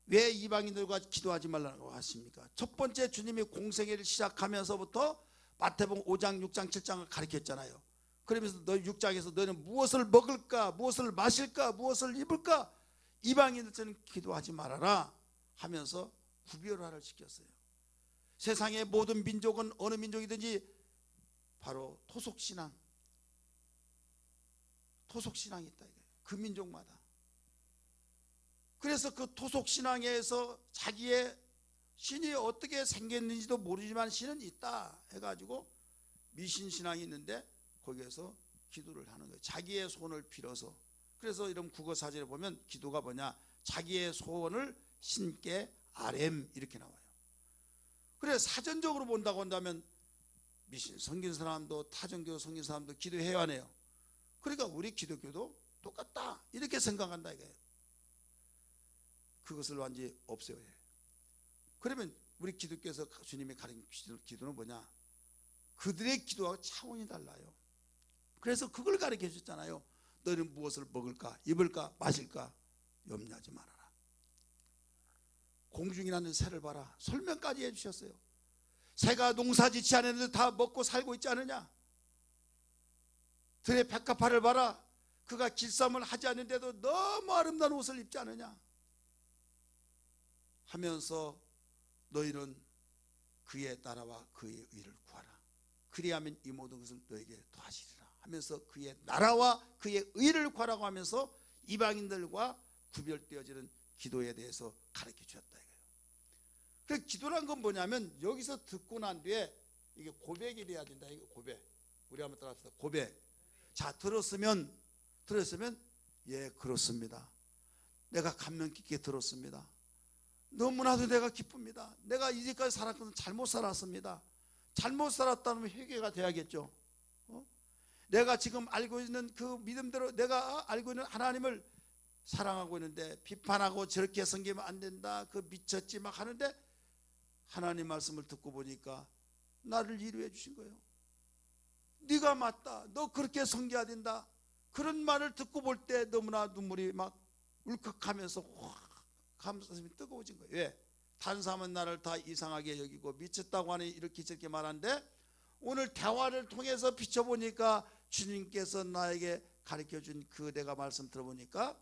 왜 이방인들과 기도하지 말라고 하십니까? 첫 번째, 주님이 공생애를 시작하면서부터 마태복음 5장, 6장, 7장을 가르쳤잖아요. 그러면서 너 6장에서 너는 무엇을 먹을까, 무엇을 마실까, 무엇을 입을까, 이방인들처럼 기도하지 말아라 하면서 구별화를 시켰어요. 세상의 모든 민족은 어느 민족이든지 바로 토속신앙, 토속신앙이 있다 이거예요. 그 민족마다. 그래서 그 토속신앙에서 자기의 신이 어떻게 생겼는지도 모르지만 신은 있다 해가지고 미신신앙이 있는데 거기에서 기도를 하는 거예요. 자기의 소원을 빌어서. 그래서 이런 국어사전에 보면 기도가 뭐냐? 자기의 소원을 신께 아렘 이렇게 나와요. 그래, 사전적으로 본다고 한다면 미신 섬긴 사람도 타종교 섬긴 사람도 기도해야 하네요. 그러니까 우리 기독교도 똑같다 이렇게 생각한다 이거예요. 그것을 완전히 없애야 해요. 그러면 우리 기독교에서 주님이 가르친 기도는 뭐냐? 그들의 기도와 차원이 달라요. 그래서 그걸 가르쳐 주셨잖아요. 너는 무엇을 먹을까, 입을까, 마실까 염려하지 말아라. 공중에 나는 새를 봐라. 설명까지 해주셨어요. 새가 농사짓지 않았는데 다 먹고 살고 있지 않느냐? 들의 백합화를 봐라. 그가 길쌈을 하지 않는데도 너무 아름다운 옷을 입지 않느냐? 하면서 너희는 그의 나라와 그의 의를 구하라. 그리하면 이 모든 것을 너에게 더하시리라 하면서 그의 나라와 그의 의를 구하라고 하면서 이방인들과 구별되어지는 기도에 대해서 가르쳐 주셨다 이거예요. 그 기도란 건 뭐냐면 여기서 듣고 난 뒤에 이게 고백이 돼야 된다. 이거 고백. 우리 한번 따라합시다. 고백. 자, 들었으면 예, 그렇습니다. 내가 감명 깊게 들었습니다. 너무나도 내가 기쁩니다. 내가 이제까지 살았던 잘못 살았습니다. 잘못 살았다면 회개가 돼야겠죠. 내가 지금 알고 있는 그 믿음대로 내가 알고 있는 하나님을 사랑하고 있는데 비판하고 저렇게 섬기면 안 된다, 그 미쳤지 막 하는데 하나님 말씀을 듣고 보니까 나를 위로해 주신 거예요. 네가 맞다, 너 그렇게 섬겨야 된다, 그런 말을 듣고 볼 때 너무나 눈물이 막 울컥하면서 확 가슴이 뜨거워진 거예요. 왜? 다른 사람은 나를 다 이상하게 여기고 미쳤다고 하니 이렇게 저렇게 말하는데 오늘 대화를 통해서 비춰보니까 주님께서 나에게 가르쳐준 그 내가 말씀 들어보니까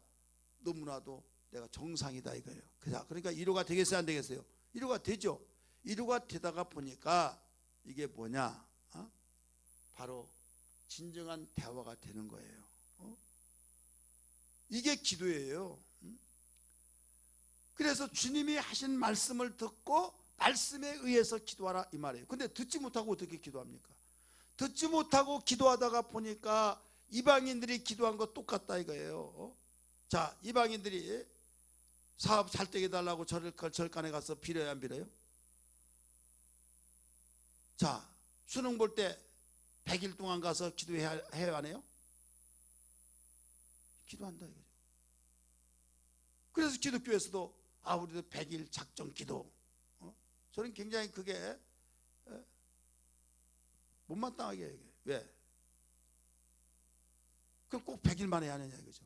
너무나도 내가 정상이다 이거예요. 그러니까 위로가 되겠어요, 안 되겠어요? 위로가 되죠. 위로가 되다가 보니까 이게 뭐냐? 바로 진정한 대화가 되는 거예요. 이게 기도예요. 그래서 주님이 하신 말씀을 듣고 말씀에 의해서 기도하라 이 말이에요. 근데 듣지 못하고 어떻게 기도합니까? 듣지 못하고 기도하다가 보니까 이방인들이 기도한 거 똑같다 이거예요. 자, 이방인들이 사업 잘 되게 달라고 절간에 가서 빌어야 안 빌어요? 자, 수능 볼 때 100일 동안 가서 기도해야 해요, 안 해요? 기도한다 이거죠. 그래서 기독교에서도 우리도 100일 작정 기도, 저는 굉장히 그게 못마땅하게 얘기해요. 왜? 그럼 꼭 100일 만에 하느냐 이거죠.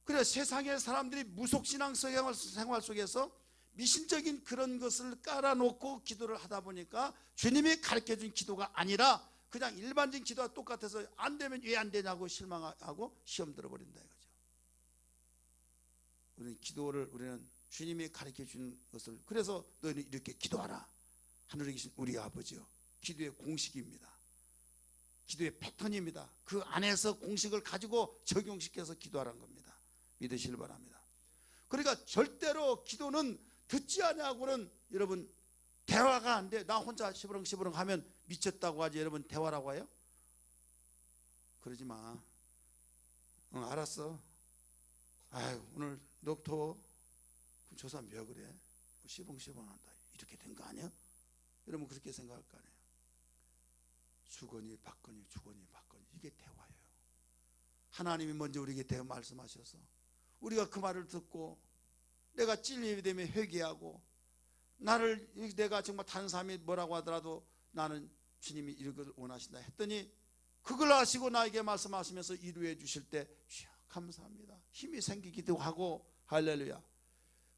그래, 세상의 사람들이 무속신앙 생활 속에서 미신적인 그런 것을 깔아놓고 기도를 하다 보니까 주님이 가르쳐준 기도가 아니라 그냥 일반적인 기도와 똑같아서 안 되면 왜 안 되냐고 실망하고 시험 들어버린다 이거죠. 우리는 주님이 가르쳐준 것을, 그래서 너희는 이렇게 기도하라. 하늘에 계신 우리 아버지요, 기도의 공식입니다. 기도의 패턴입니다. 그 안에서 공식을 가지고 적용시켜서 기도하라는 겁니다. 믿으시길 바랍니다. 그러니까 절대로 기도는 듣지 않냐고는 여러분 대화가 안 돼. 나 혼자 시부렁시부렁 하면 미쳤다고 하지 여러분 대화라고 해요? 그러지 마. 응, 알았어. 아유, 오늘 너 더워. 저 사람 왜 그래? 시부렁시부렁한다. 이렇게 된 거 아니야? 여러분 그렇게 생각할 거 아니에요? 주거니 받거니 주거니 받거니, 이게 대화예요. 하나님이 먼저 우리에게 대화 말씀하셔서 우리가 그 말을 듣고 내가 찔림이 되면 회개하고, 내가 정말 다른 사람이 뭐라고 하더라도 나는 주님이 이걸 원하신다 했더니 그걸 아시고 나에게 말씀하시면서 이루해 주실 때 감사합니다. 힘이 생기기도 하고, 할렐루야.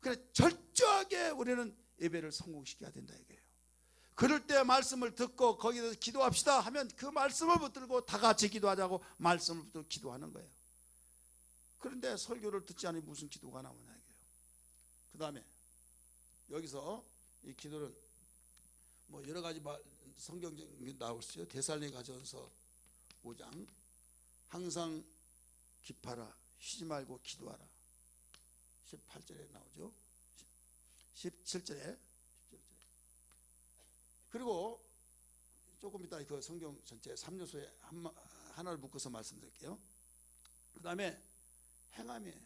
그래, 철저하게 우리는 예배를 성공시켜야 된다 이거예요. 그럴 때 말씀을 듣고 거기서 기도합시다 하면 그 말씀을 붙들고 다 같이 기도하자고 말씀을 붙들고 기도하는 거예요. 그런데 설교를 듣지 않으면 무슨 기도가 나오냐 이거예요. 그 다음에 여기서 이 기도는 뭐 여러 가지 성경적인 나올 수 있어요. 데살로니가전서 5장 항상 기뻐하라, 쉬지 말고 기도하라. 18절에 나오죠. 17절에. 그리고 조금 이따 그 성경 전체 3요소에 하나를 묶어서 말씀드릴게요. 그 다음에 행함이에요.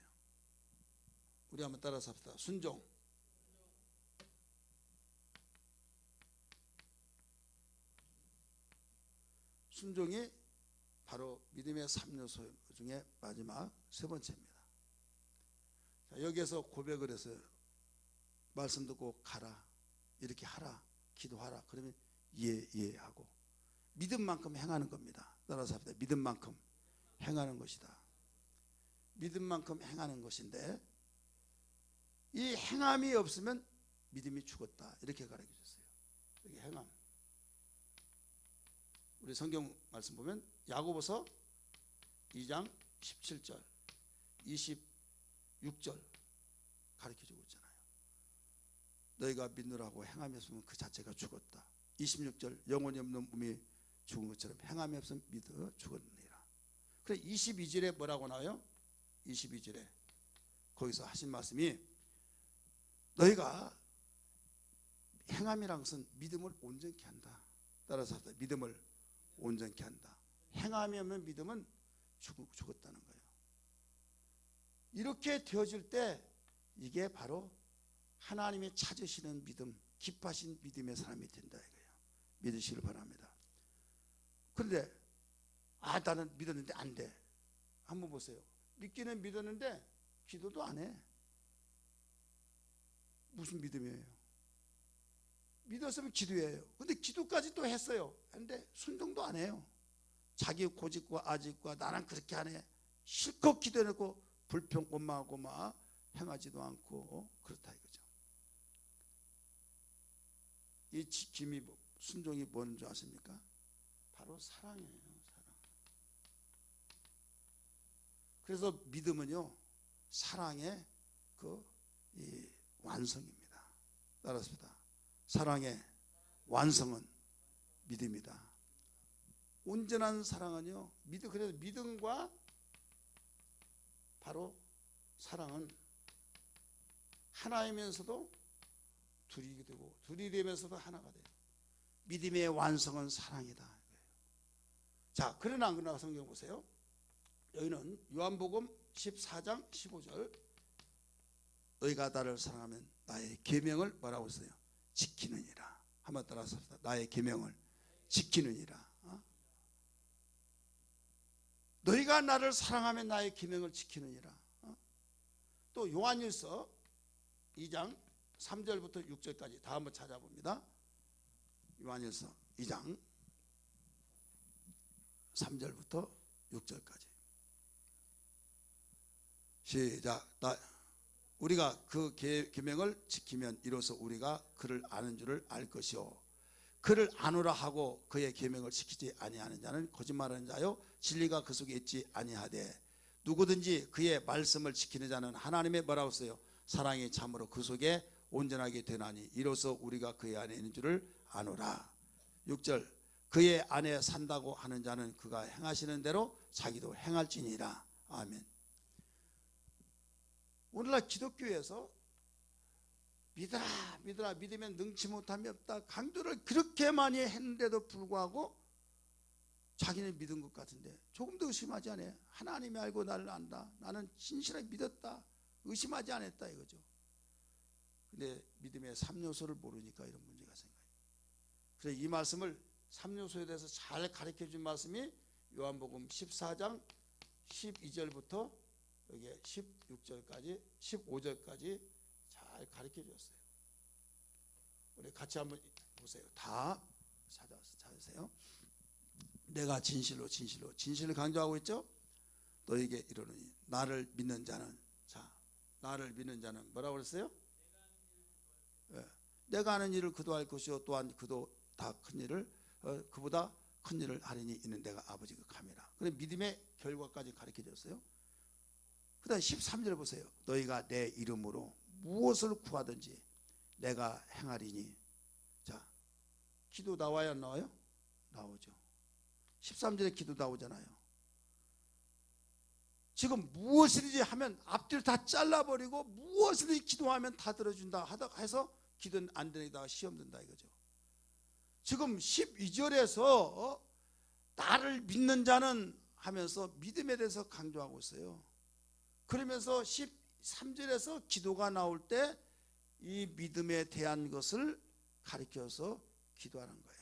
우리 한번 따라서 합시다. 순종, 순종이 바로 믿음의 3요소 중에 마지막 세 번째입니다. 자, 여기에서 고백을 해서 말씀 듣고 가라, 이렇게 하라, 기도하라. 그러면 예 하고 믿음만큼 행하는 겁니다. 따라서 합시다. 믿음만큼 행하는 것이다. 믿음만큼 행하는 것인데, 이 행함이 없으면 믿음이 죽었다 이렇게 가르쳐 줬어요. 여기 행함, 우리 성경 말씀 보면 야고보서 2장 17절 26절 가르쳐 주고 있잖아요. 너희가 믿느라고 행함이 없으면 그 자체가 죽었다. 26절 영혼이 없는 몸이 죽은 것처럼 행함이 없으면 믿어 죽었느니라. 그래, 22절에 뭐라고 나와요? 22절에 거기서 하신 말씀이, 너희가 행함이란 것은 믿음을 온전케 한다. 따라서 합시다. 믿음을 온전케 한다. 행함이 없는 믿음은 죽었다는 거예요. 이렇게 되어질 때 이게 바로 하나님이 찾으시는 믿음, 기뻐하신 믿음의 사람이 된다 이거예요. 믿으시길 바랍니다. 그런데 나는 믿었는데 안 돼. 한번 보세요. 믿기는 믿었는데 기도도 안 해. 무슨 믿음이에요? 믿었으면 기도해요. 근데 기도까지 또 했어요. 근데 순종도 안 해요. 자기 고집과 아집과 나는 그렇게 안 해. 실컷 기도해놓고 불평 원망하고 막 행하지도 않고 그렇다 이거죠. 이 지킴이 순종이 뭔 줄 아십니까? 바로 사랑이에요. 사랑. 그래서 믿음은요, 사랑의 이 완성입니다. 따라합시다. 사랑의 완성은 믿음이다. 온전한 사랑은요, 그래서 믿음과 바로 사랑은 하나이면서도 둘이 되고 둘이 되면서도 하나가 돼요. 믿음의 완성은 사랑이다. 자, 그러나 성경 보세요. 여기는 요한복음 14장 15절, 너희가 나를 사랑하면 나의 계명을 뭐라고 했어요? 지키느니라. 한번 따라서 나의 계명을 지키느니라. 너희가 나를 사랑하면 나의 계명을 지키느니라. 또 요한일서 2장 3절부터 6절까지 다 한번 찾아봅니다. 요한일서 2장 3절부터 6절까지 시작. 우리가 그 계명을 지키면 이로써 우리가 그를 아는 줄을 알 것이요, 그를 아노라 하고 그의 계명을 지키지 아니하는 자는 거짓말하는 자요 진리가 그 속에 있지 아니하되, 누구든지 그의 말씀을 지키는 자는 하나님의 뭐라고 써요? 사랑이 참으로 그 속에 온전하게 되나니 이로써 우리가 그의 안에 있는 줄을 아노라. 6절, 그의 안에 산다고 하는 자는 그가 행하시는 대로 자기도 행할지니라. 아멘. 오늘날 기독교에서 믿어라 믿어라, 믿으면 능치 못함이 없다 강조를 그렇게 많이 했는데도 불구하고 자기는 믿은 것 같은데 조금 더 의심하지 않아요. 하나님이 알고 나를 안다, 나는 진실하게 믿었다, 의심하지 않았다 이거죠. 근데 믿음의 3요소를 모르니까 이런 문제가 생겨요. 그래서 이 말씀을 3요소에 대해서 잘 가르쳐 준 말씀이 요한복음 14장 12절부터 여기 16절까지 15절까지 잘 가르쳐 줬어요. 우리 같이 한번 보세요. 다 찾으세요. 내가 진실을 강조하고 있죠. 너에게 이르노니 나를 믿는 자는, 자, 나를 믿는 자는 뭐라고 그랬어요? 내가 하는 일을 그도 할 것이요 또한 그도 다 큰 일을 그보다 큰 일을 하리니 이는 내가 아버지가 감이라. 그래 믿음의 결과까지 가르쳐 줬어요. 그 다음 13절 보세요. 너희가 내 이름으로 무엇을 구하든지 내가 행하리니. 자, 기도 나와야 안 나와요? 나오죠. 13절에 기도 나오잖아요. 지금 무엇이든지 하면 앞뒤를 다 잘라버리고 무엇이든지 기도하면 다 들어준다 해서 기도는 안 되다 시험 든다 이거죠. 지금 12절에서 나를 믿는 자는 하면서 믿음에 대해서 강조하고 있어요. 그러면서 13절에서 기도가 나올 때 이 믿음에 대한 것을 가르쳐서 기도하는 거예요.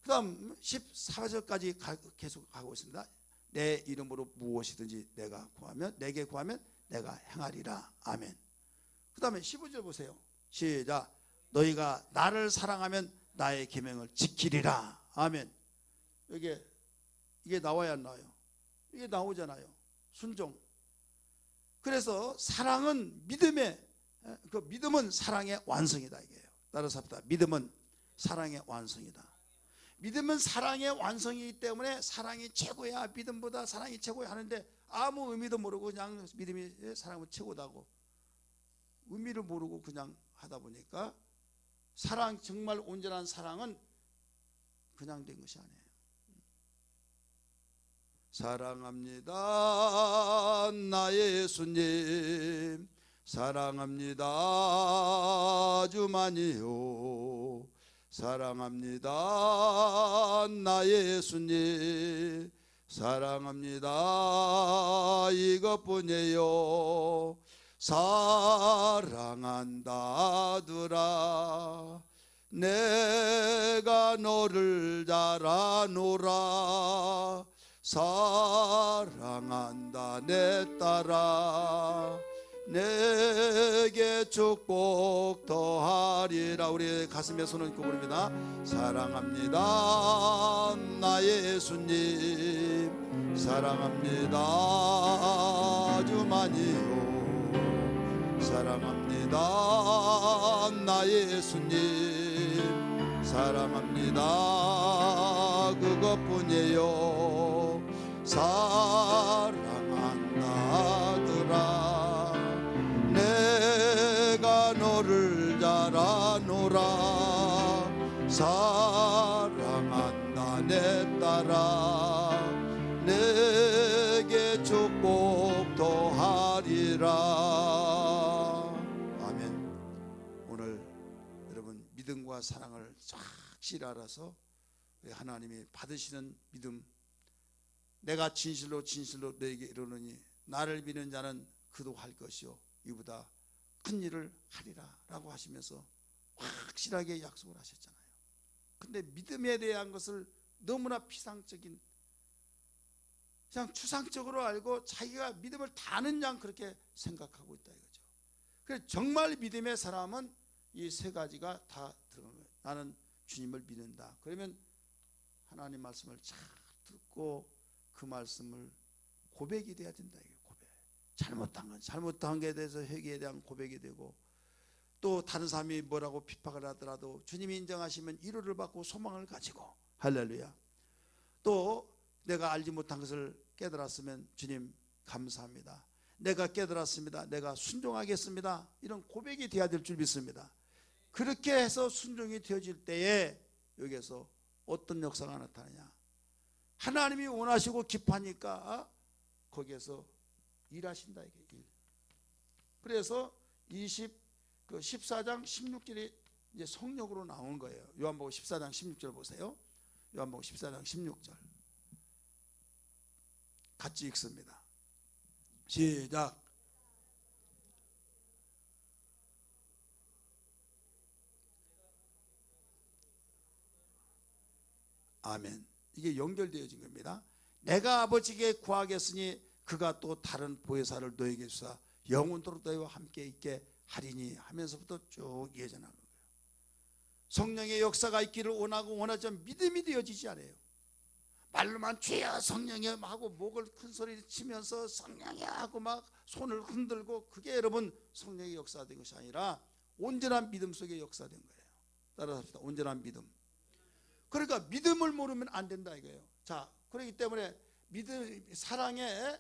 그 다음 14절까지 계속 가고 있습니다. 내 이름으로 무엇이든지 내게 구하면 내가 행하리라. 아멘. 그 다음에 15절 보세요. 시작. 너희가 나를 사랑하면 나의 계명을 지키리라. 아멘. 이게 나와야 안 나와요? 이게 나오잖아요. 순종. 그래서 사랑은 믿음은 사랑의 완성이다 이게요. 따라서 합시다. 믿음은 사랑의 완성이다. 믿음은 사랑의 완성이기 때문에 사랑이 최고야, 믿음보다 사랑이 최고야 하는데 아무 의미도 모르고 그냥 믿음이 사랑은 최고다고 의미를 모르고 그냥 하다 보니까 사랑, 정말 온전한 사랑은 그냥 된 것이 아니에요. 사랑합니다 나의 예수님, 사랑합니다 아주 많이요, 사랑합니다 나의 예수님, 사랑합니다 이것뿐이에요. 사랑한다더라 내가 너를 잘 아노라. 사랑한다 내 딸아 내게 축복 더하리라. 우리 가슴에 손을 얹고 부릅니다. 사랑합니다 나의 예수님, 사랑합니다 아주 많이요, 사랑합니다 나의 예수님, 사랑합니다 그것뿐이에요. 사랑한다더라 내가 너를 잘 아노라. 사랑한다 내 딸아 내게 축복 더하리라. 믿음과 사랑을 확실히 알아서 하나님이 받으시는 믿음, 내가 진실로 진실로 너에게 이르노니 나를 믿는 자는 그도 할 것이요 이보다 큰 일을 하리라 라고 하시면서 확실하게 약속을 하셨잖아요. 근데 믿음에 대한 것을 너무나 피상적인, 그냥 추상적으로 알고 자기가 믿음을 다 아는 양 그렇게 생각하고 있다 이거죠. 그래서 정말 믿음의 사람은 이 세 가지가 다 들어가는 거예요. 나는 주님을 믿는다. 그러면 하나님 말씀을 잘 듣고 그 말씀을 고백이 돼야 된다 이게 고백. 잘못한 것에 대해서 회개에 대한 고백이 되고, 또 다른 사람이 뭐라고 핍박을 하더라도 주님이 인정하시면 위로를 받고 소망을 가지고, 할렐루야. 또 내가 알지 못한 것을 깨달았으면 주님 감사합니다, 내가 깨달았습니다, 내가 순종하겠습니다, 이런 고백이 돼야 될 줄 믿습니다. 그렇게 해서 순종이 되어질 때에 여기에서 어떤 역사가 나타나냐, 하나님이 원하시고 기뻐하니까 거기에서 일하신다 이게 일. 그래서 14장 16절이 이제 성령으로 나온 거예요. 요한복음 14장 16절 보세요. 요한복음 14장 16절 같이 읽습니다. 시작. 아멘. 이게 연결되어진 겁니다. 내가 아버지께 구하겠으니 그가 또 다른 보혜사를 너에게 주사 영원토록 너희와 함께 있게 하리니 하면서부터 쭉 예전하는 거예요. 성령의 역사가 있기를 원하고 원하지만 믿음이 되어지지 않아요. 말로만 주여 성령이여 하고 목을 큰 소리 치면서 성령이여 하고 막 손을 흔들고, 그게 여러분 성령의 역사된 것이 아니라 온전한 믿음 속에 역사된 거예요. 따라서 합시다. 온전한 믿음. 그러니까 믿음을 모르면 안 된다 이거예요. 자, 그렇기 때문에 믿음, 사랑의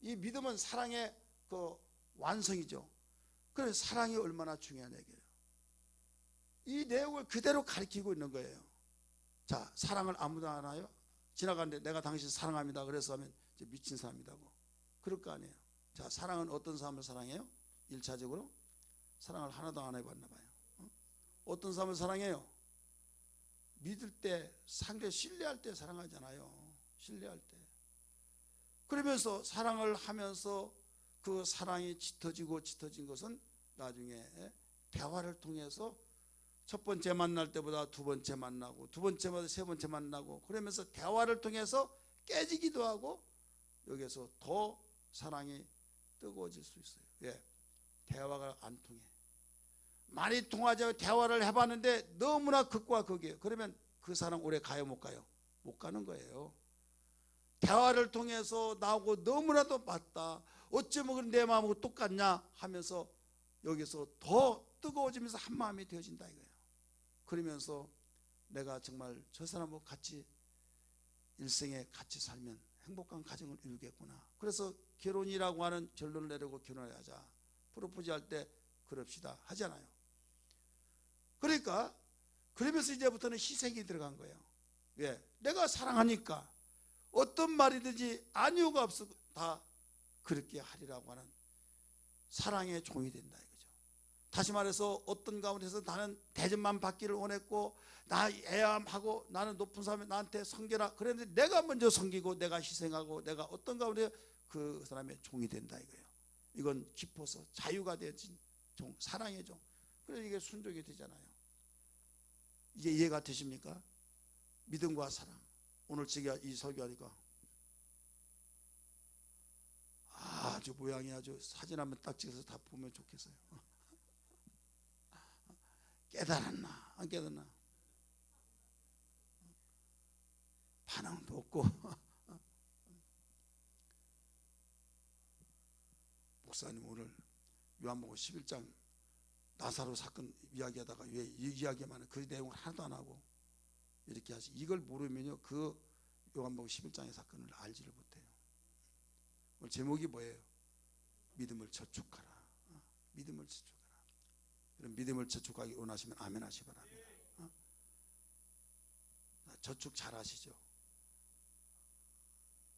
이 믿음은 사랑의 그 완성이죠. 그래서 사랑이 얼마나 중요한 얘기예요. 이 내용을 그대로 가르치고 있는 거예요. 자, 사랑을 아무도 안 하나요? 지나가는데 내가 당신 사랑합니다 그래서 하면 이제 미친 사람이라고 그럴 거 아니에요. 자, 사랑은 어떤 사람을 사랑해요? 1차적으로 사랑을 하나도 안 해봤나 봐요. 어떤 사람을 사랑해요? 믿을 때, 상대 신뢰할 때 사랑하잖아요. 신뢰할 때. 그러면서 사랑을 하면서 그 사랑이 짙어진 것은 나중에 대화를 통해서 첫 번째 만날 때보다 두 번째 만나고, 두 번째마다 세 번째 만나고, 그러면서 대화를 통해서 깨지기도 하고, 여기서 더 사랑이 뜨거워질 수 있어요. 왜? 대화가 안 통해. 많이 통하자고 대화를 해봤는데 너무나 극과 극이에요. 그러면 그 사람 오래 가요 못 가요? 못 가는 거예요. 대화를 통해서 나오고 너무나도 맞다, 어쩌면 내 마음하고 똑같냐 하면서 여기서 더 뜨거워지면서 한 마음이 되어진다 이거예요. 그러면서 내가 정말 저 사람하고 같이 일생에 같이 살면 행복한 가정을 이루겠구나. 그래서 결혼이라고 하는 결론을 내리고 결혼을 하자, 프로포즈 할 때 그럽시다 하잖아요. 그러니까 그러면서 이제부터는 희생이 들어간 거예요. 왜? 내가 사랑하니까 어떤 말이든지 아니오가 없어 다 그렇게 하리라고 하는 사랑의 종이 된다 이거죠. 다시 말해서 어떤 가운데서 나는 대접만 받기를 원했고, 나 애암하고 나는 높은 사람이 나한테 섬겨라 그랬는데 내가 먼저 섬기고 내가 희생하고 내가 어떤 가운데 그 사람의 종이 된다 이거예요. 이건 깊어서 자유가 되어진 종, 사랑의 종. 그래서 이게 순종이 되잖아요. 이게 이해가 되십니까? 믿음과 사랑. 오늘 제가 이 설교하니까 아주 모양이 아주 사진 한번 딱 찍어서 다 보면 좋겠어요. 깨달았나 안 깨달았나 반응도 없고. 목사님 오늘 요한복음 11장 나사로 사건 이야기하다가 왜 이 이야기만 해? 그 내용을 하나도 안 하고 이렇게 하시. 이걸 모르면요 그 요한복음 11장의 사건을 알지를 못해요. 오늘 제목이 뭐예요? 믿음을 저축하라. 믿음을 저축하라. 그럼 믿음을 저축하기 원하시면 아멘 하시 바랍니다. 저축 잘 하시죠.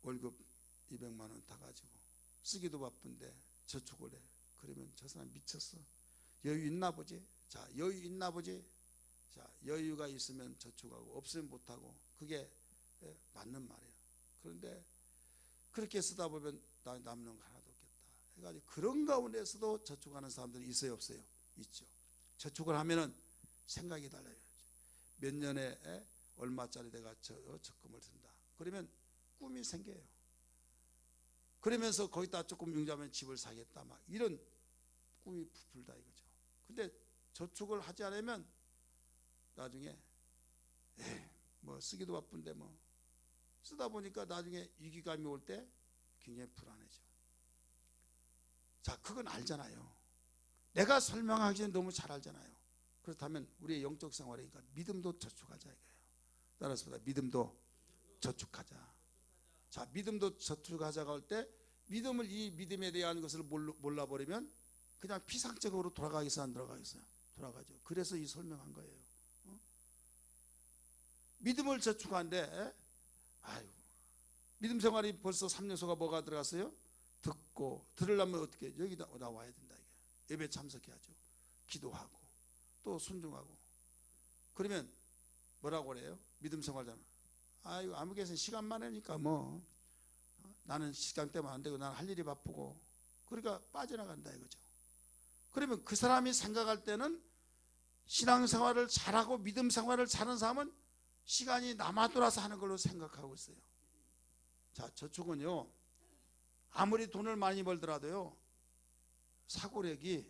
월급 200만 원 다 가지고 쓰기도 바쁜데 저축을 해. 그러면 저 사람 미쳤어. 여유 있나 보지? 자, 여유 있나 보지. 자, 여유가 있으면 저축하고 없으면 못하고, 그게 맞는 말이에요. 그런데 그렇게 쓰다 보면 남는 거 하나도 없겠다 해가지고 그런 가운데서도 저축하는 사람들이 있어요, 없어요? 있죠. 저축을 하면은 생각이 달라요. 몇 년에 얼마짜리 내가 적금을 든다. 그러면 꿈이 생겨요. 그러면서 거기다 조금 융자하면 집을 사겠다, 막 이런 꿈이 부풀다 이거죠. 근데 저축을 하지 않으면 나중에 뭐 쓰기도 바쁜데 뭐 쓰다 보니까 나중에 위기감이 올 때 굉장히 불안해져. 자, 그건 알잖아요. 내가 설명하기 전에 너무 잘 알잖아요. 그렇다면 우리의 영적 생활이니까 믿음도 저축하자 이거예요. 따라서 믿음도 저축하자. 자, 믿음도 저축하자가 할 때 믿음을, 이 믿음에 대한 것을 몰라버리면 그냥 피상적으로 돌아가겠어요, 안 돌아가겠어요? 돌아가죠. 그래서 이 설명한 거예요. 믿음을 저축하는데 아유, 믿음 생활이 벌써 3년소가 뭐가 들어갔어요? 듣고, 들으려면 어떻게? 여기다 나와야 된다 이게. 예배 참석해야죠. 기도하고 또 순종하고. 그러면 뭐라고 그래요? 믿음 생활자는 아유, 아무개선 시간 많으니까 뭐 나는 시간 때문에 안 되고 나는 할 일이 바쁘고, 그러니까 빠져나간다 이거죠. 그러면 그 사람이 생각할 때는 신앙생활을 잘하고 믿음 생활을 잘하는 사람은 시간이 남아돌아서 하는 걸로 생각하고 있어요. 자, 저축은요, 아무리 돈을 많이 벌더라도요, 사고력이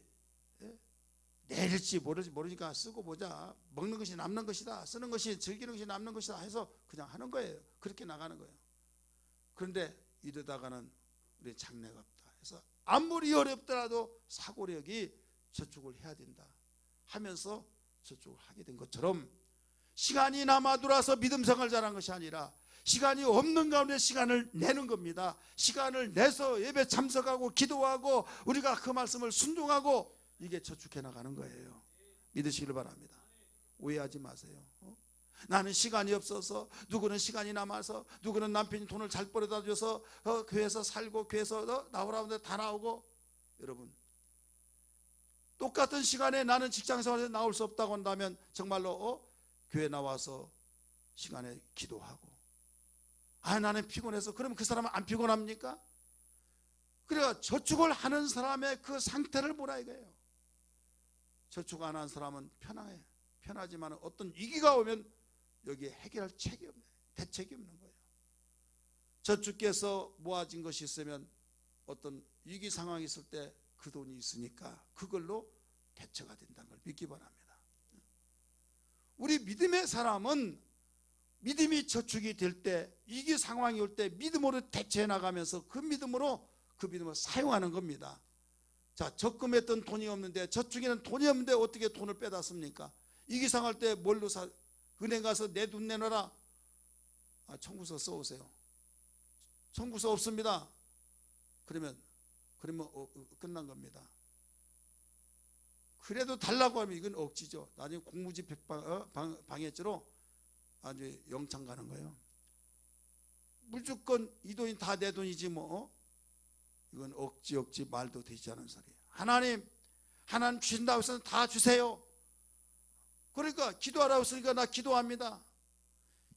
내릴지 모르니까 쓰고 보자. 먹는 것이 남는 것이다, 쓰는 것이, 즐기는 것이 남는 것이다 해서 그냥 하는 거예요. 그렇게 나가는 거예요. 그런데 이러다가는 우리 장래가 없다 해서 아무리 어렵더라도 사고력이 저축을 해야 된다 하면서 저축을 하게 된 것처럼, 시간이 남아돌아서 믿음 생활을 잘한 것이 아니라 시간이 없는 가운데 시간을 내는 겁니다. 시간을 내서 예배 참석하고 기도하고 우리가 그 말씀을 순종하고, 이게 저축해 나가는 거예요. 믿으시길 바랍니다. 오해하지 마세요. 나는 시간이 없어서, 누구는 시간이 남아서, 누구는 남편이 돈을 잘 벌어다 줘서 교회에서 살고 교회에서 나오라는데 다 나오고. 여러분, 똑같은 시간에 나는 직장생활에서 나올 수 없다고 한다면 정말로 교회 나와서 시간에 기도하고, 아 나는 피곤해서, 그러면 그 사람은 안 피곤합니까? 그러니까 저축을 하는 사람의 그 상태를 보라 이거예요. 저축 안 한 사람은 편해. 편하지만 어떤 위기가 오면 여기에 해결할 책이 없네, 대책이 없는 거예요. 저축해서 모아진 것이 있으면 어떤 위기 상황이 있을 때 그 돈이 있으니까 그걸로 대처가 된다는 걸 믿기 바랍니다. 우리 믿음의 사람은 믿음이 저축이 될 때, 위기 상황이 올 때 믿음으로 대처해 나가면서 그 믿음을 사용하는 겁니다. 자, 적금했던 돈이 없는데, 저축에는 돈이 없는데 어떻게 돈을 빼다 씁니까? 위기 상할 때 뭘로 은행 가서 내 돈 내놔라. 청구서 써오세요. 청구서 없습니다. 그러면 끝난 겁니다. 그래도 달라고 하면 이건 억지죠. 나중에 공무집행 방해죄로 아주 영창 가는 거예요. 무조건 이 돈이 다 내 돈이지 뭐. 이건 억지 말도 되지 않은 소리예요. 하나님 주신다고 해서 다 주세요. 그러니까 기도하라고 했으니까 나 기도합니다.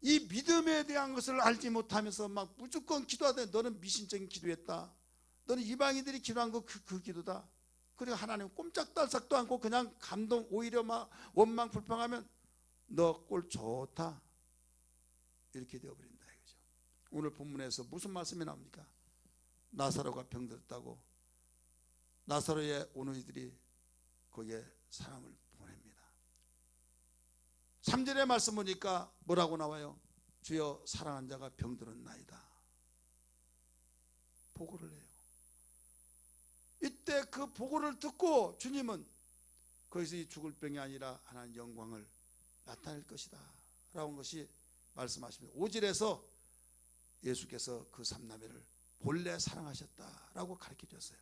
이 믿음에 대한 것을 알지 못하면서 막 무조건 기도하되, 너는 미신적인 기도했다, 너는 이방인들이 기도한 거 그 기도다. 그리고 하나님 꼼짝달싹도 않고 그냥 감동, 오히려 막 원망 불평하면 너 꼴 좋다, 이렇게 되어버린다 이거죠. 오늘 본문에서 무슨 말씀이 나옵니까? 나사로가 병들었다고 나사로의 오너희들이 거기에 사람을 보냅니다. 3절의 말씀 보니까 뭐라고 나와요? 주여 사랑한 자가 병들었나이다. 보고를 해요. 이때 그 보고를 듣고 주님은 거기서 이 죽을 병이 아니라 하나님 영광을 나타낼 것이다 라는 것이 말씀하십니다. 5절에서 예수께서 그 삼남매를 본래 사랑하셨다라고 가르쳐 줬어요.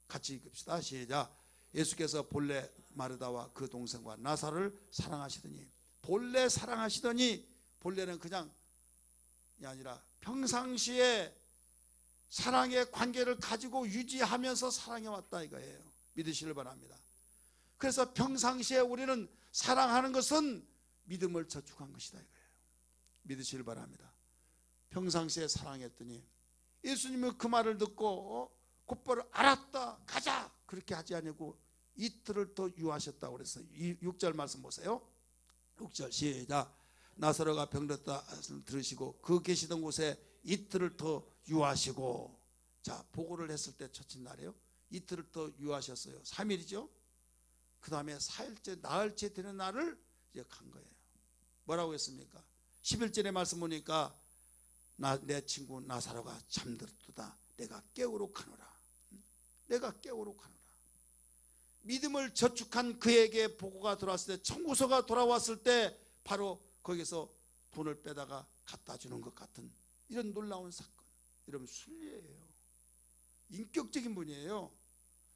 같이 읽읍시다. 시작. 예수께서 본래 마르다와 그 동생과 나사로를 사랑하시더니, 본래 사랑하시더니, 본래는 그냥 아니라 평상시에 사랑의 관계를 가지고 유지하면서 사랑해왔다 이거예요. 믿으시길 바랍니다. 그래서 평상시에 우리는 사랑하는 것은 믿음을 저축한 것이다 이거예요. 믿으시길 바랍니다. 평상시에 사랑했더니 예수님은 그 말을 듣고 곧바로 알았다 가자 그렇게 하지 아니고 이틀을 더 유하셨다고 그랬어요. 6절 말씀 보세요. 6절 시작. 나사로가 병들었다 들으시고 그 계시던 곳에 이틀을 더 유하시고, 자 보고를 했을 때 첫째 날이에요. 이틀을 더 유하셨어요. 3일이죠. 그 다음에 4일째 나흘째 되는 날을 이제 간 거예요. 뭐라고 했습니까? 11절의 말씀 보니까 내 친구 나사로가 잠들었다. 내가 깨우러 가노라. 내가 깨우러 가노라. 믿음을 저축한 그에게 보고가 들어왔을 때, 청구서가 돌아왔을 때 바로 거기서 돈을 빼다가 갖다 주는 것 같은 이런 놀라운 사건. 이러면 순리예요. 인격적인 분이에요.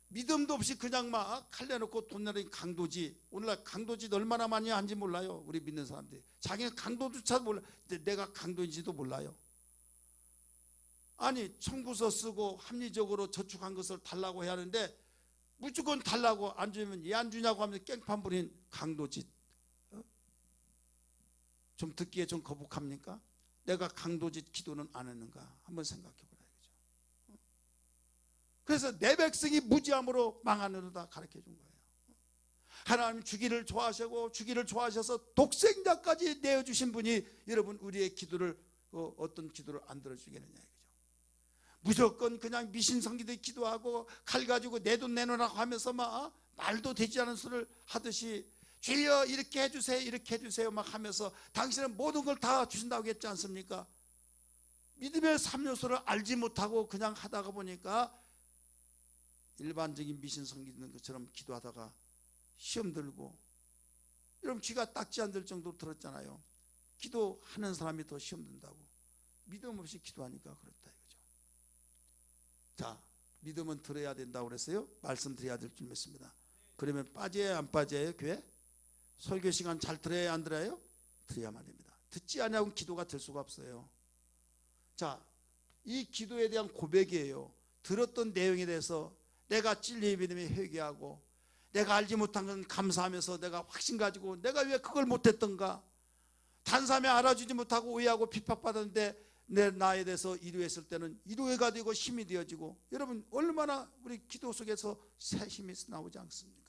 믿음도 없이 그냥 막 칼내놓고 돈 내는 강도지. 오늘날 강도짓 얼마나 많이 하는지 몰라요. 우리 믿는 사람들이. 자기는 강도조차 몰라. 내가 강도인지도 몰라요. 아니 청구서 쓰고 합리적으로 저축한 것을 달라고 해야 하는데 무조건 달라고 안 주면 얘 안 주냐고 하면서 깽판 부린 강도짓. 좀 듣기에 좀 거북합니까? 내가 강도짓 기도는 안 했는가 한번 생각해 보라야죠. 그래서 내 백성이 무지함으로 망하느라 가르쳐 준 거예요. 하나님 주기를 좋아하시고 주기를 좋아하셔서 독생자까지 내어주신 분이 여러분 우리의 기도를 어떤 기도를 안 들어주겠느냐 이거죠. 무조건 그냥 미신성기도 기도하고 칼 가지고 내 돈 내놓으라고 하면서 막 말도 되지 않은 소리를 하듯이 주여 이렇게 해주세요 이렇게 해주세요 막 하면서 당신은 모든 걸 다 주신다고 했지 않습니까? 믿음의 3요소를 알지 못하고 그냥 하다가 보니까 일반적인 미신성기 있는 것처럼 기도하다가 시험 들고, 여러분 귀가 딱지 안 들 정도로 들었잖아요. 기도하는 사람이 더 시험 든다고. 믿음 없이 기도하니까 그렇다 이거죠. 자, 믿음은 들어야 된다고 그랬어요. 말씀드려야 될 줄 믿습니다. 그러면 빠져야 안 빠져요? 교회? 설교 시간 잘 들어야 안 들어요? 들어야만 됩니다. 듣지 않으면 기도가 될 수가 없어요. 자, 이 기도에 대한 고백이에요. 들었던 내용에 대해서 내가 진리의 믿음에 회개하고 내가 알지 못한 건 감사하면서 내가 확신 가지고 내가 왜 그걸 못했던가, 단삼에 알아주지 못하고 오해하고 핍박받았는데 내 나에 대해서 이루했을 때는 이루해가 되고 힘이 되어지고, 여러분 얼마나 우리 기도 속에서 새 힘이 나오지 않습니까?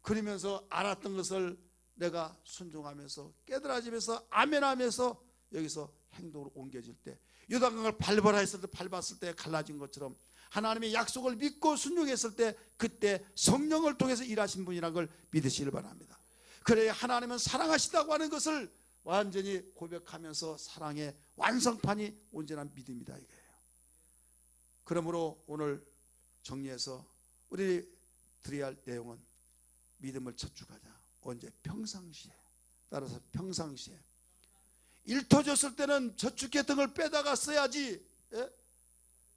그러면서 알았던 것을 내가 순종하면서 깨달아지면서 아멘하면서 여기서 행동으로 옮겨질 때, 요단강을 밟아라 했을 때 밟았을 때 갈라진 것처럼 하나님의 약속을 믿고 순종했을 때 그때 성령을 통해서 일하신 분이라는 걸 믿으시길 바랍니다. 그래야 하나님은 사랑하시다고 하는 것을 완전히 고백하면서 사랑의 완성판이 온전한 믿음이다 이거예요. 그러므로 오늘 정리해서 우리 드려야 할 내용은 믿음을 저축하자. 언제? 평상시에. 따라서 평상시에 일 터졌을 때는 저축했던 걸 빼다가 써야지. 예?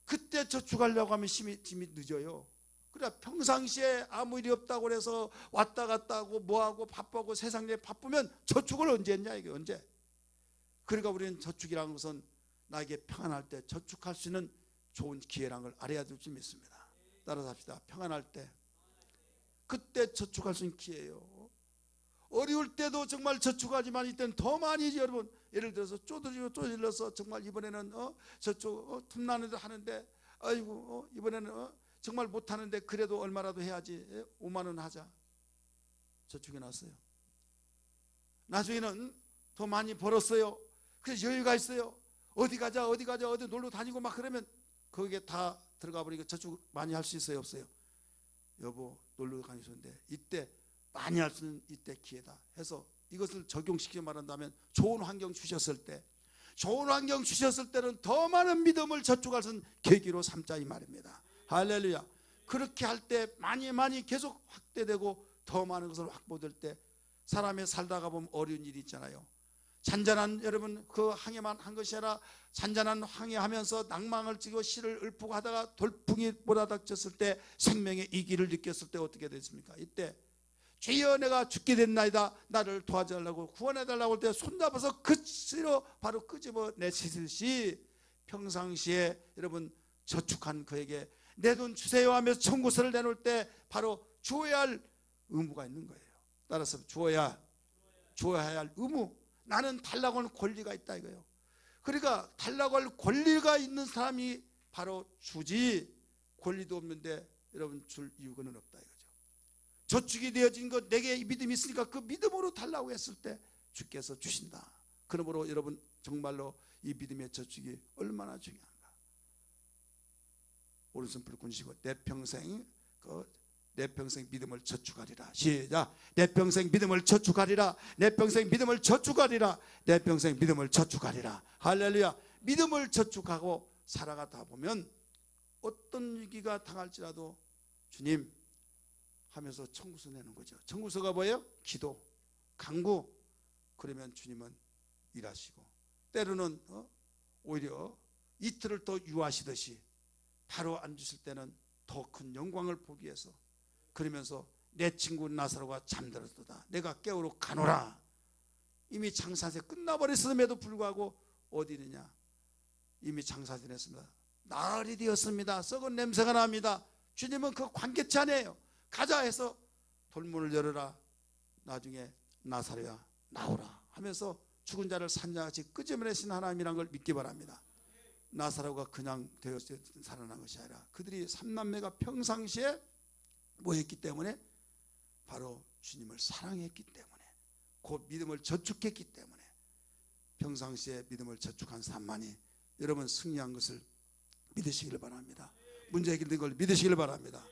그때 저축하려고 하면 힘이 늦어요. 그래 평상시에 아무 일이 없다고 해서 왔다 갔다 하고 뭐하고 바쁘고 세상에 바쁘면 저축을 언제 했냐 이게 언제. 그러니까 우리는 저축이라는 것은 나에게 평안할 때 저축할 수 있는 좋은 기회라는 걸 알아야 될 줄 믿습니다. 따라서 합시다. 평안할 때 그때 저축할 수 있는 기회예요. 어려울 때도 정말 저축하지만 이때는 더 많이 여러분, 예를 들어서 쪼들려서 정말 이번에는 저쪽 틈나는 데 하는데 아이고 이번에는 정말 못하는데 그래도 얼마라도 해야지. 5만 원 하자. 저축해놨어요. 나중에는 더 많이 벌었어요. 그래서 여유가 있어요. 어디 가자 어디 놀러 다니고 막 그러면 거기에 다 들어가 버리니까 저축 많이 할 수 있어요 없어요? 여보 놀러 다니셨는데 이때 많이 할 수 있는 이때 기회다 해서 이것을 적용시켜 말한다면 좋은 환경 주셨을 때, 좋은 환경 주셨을 때는 더 많은 믿음을 저축할 수 있는 계기로 삼자 이 말입니다. 할렐루야. 그렇게 할 때 많이 계속 확대되고 더 많은 것을 확보될 때, 사람의 살다가 보면 어려운 일이 있잖아요. 잔잔한 여러분 그 항해만 한 것이 아니라 잔잔한 항해하면서 낭망을 찌고 시를 읊고 하다가 돌풍이 몰아닥쳤을 때 생명의 이기를 느꼈을 때 어떻게 됐습니까? 이때 주여 내가 죽게 됐나이다 나를 도와달라고 구원해달라고 할 때 손잡아서 그 시로 바로 끄집어내시듯이 평상시에 여러분 저축한 그에게 내 돈 주세요 하면서 청구서를 내놓을 때 바로 주어야 할 의무가 있는 거예요. 따라서 줘야 할 의무. 나는 달라고 하는 권리가 있다 이거예요. 그러니까 달라고 할 권리가 있는 사람이 바로 주지, 권리도 없는데 여러분 줄 이유는 없다 이거죠. 저축이 되어진 것, 내게 믿음이 있으니까 그 믿음으로 달라고 했을 때 주께서 주신다. 그러므로 여러분 정말로 이 믿음의 저축이 얼마나 중요한가. 오른손 불끈 쥐고 내 평생 믿음을 저축하리라. 시작. 내 평생 믿음을 저축하리라. 내 평생 믿음을 저축하리라. 내 평생 믿음을 저축하리라. 할렐루야. 믿음을 저축하고 살아가다 보면 어떤 위기가 당할지라도 주님 하면서 청구서 내는 거죠. 청구서가 뭐예요? 기도, 간구. 그러면 주님은 일하시고, 때로는 오히려 이틀을 더 유하시듯이 바로 안 주실 때는 더 큰 영광을 보기 위해서, 그러면서 내 친구 나사로가 잠들었도다 내가 깨우러 가노라. 이미 장사세 끝나버렸음에도 불구하고 어디 있느냐, 이미 장사 지냈습니다. 나흘이 되었습니다. 썩은 냄새가 납니다. 주님은 그 관계치 않아요. 가자 해서 돌문을 열어라. 나중에 나사로야 나오라 하면서 죽은 자를 산자같이 끄집어내신 하나님이란 걸 믿기 바랍니다. 나사로가 그냥 되어서 살아난 것이 아니라 그들이 삼남매가 평상시에 뭐 했기 때문에, 바로 주님을 사랑했기 때문에, 곧 믿음을 저축했기 때문에, 평상시에 믿음을 저축한 사람만이 여러분 승리한 것을 믿으시길 바랍니다. 문제 해결된 걸 믿으시길 바랍니다.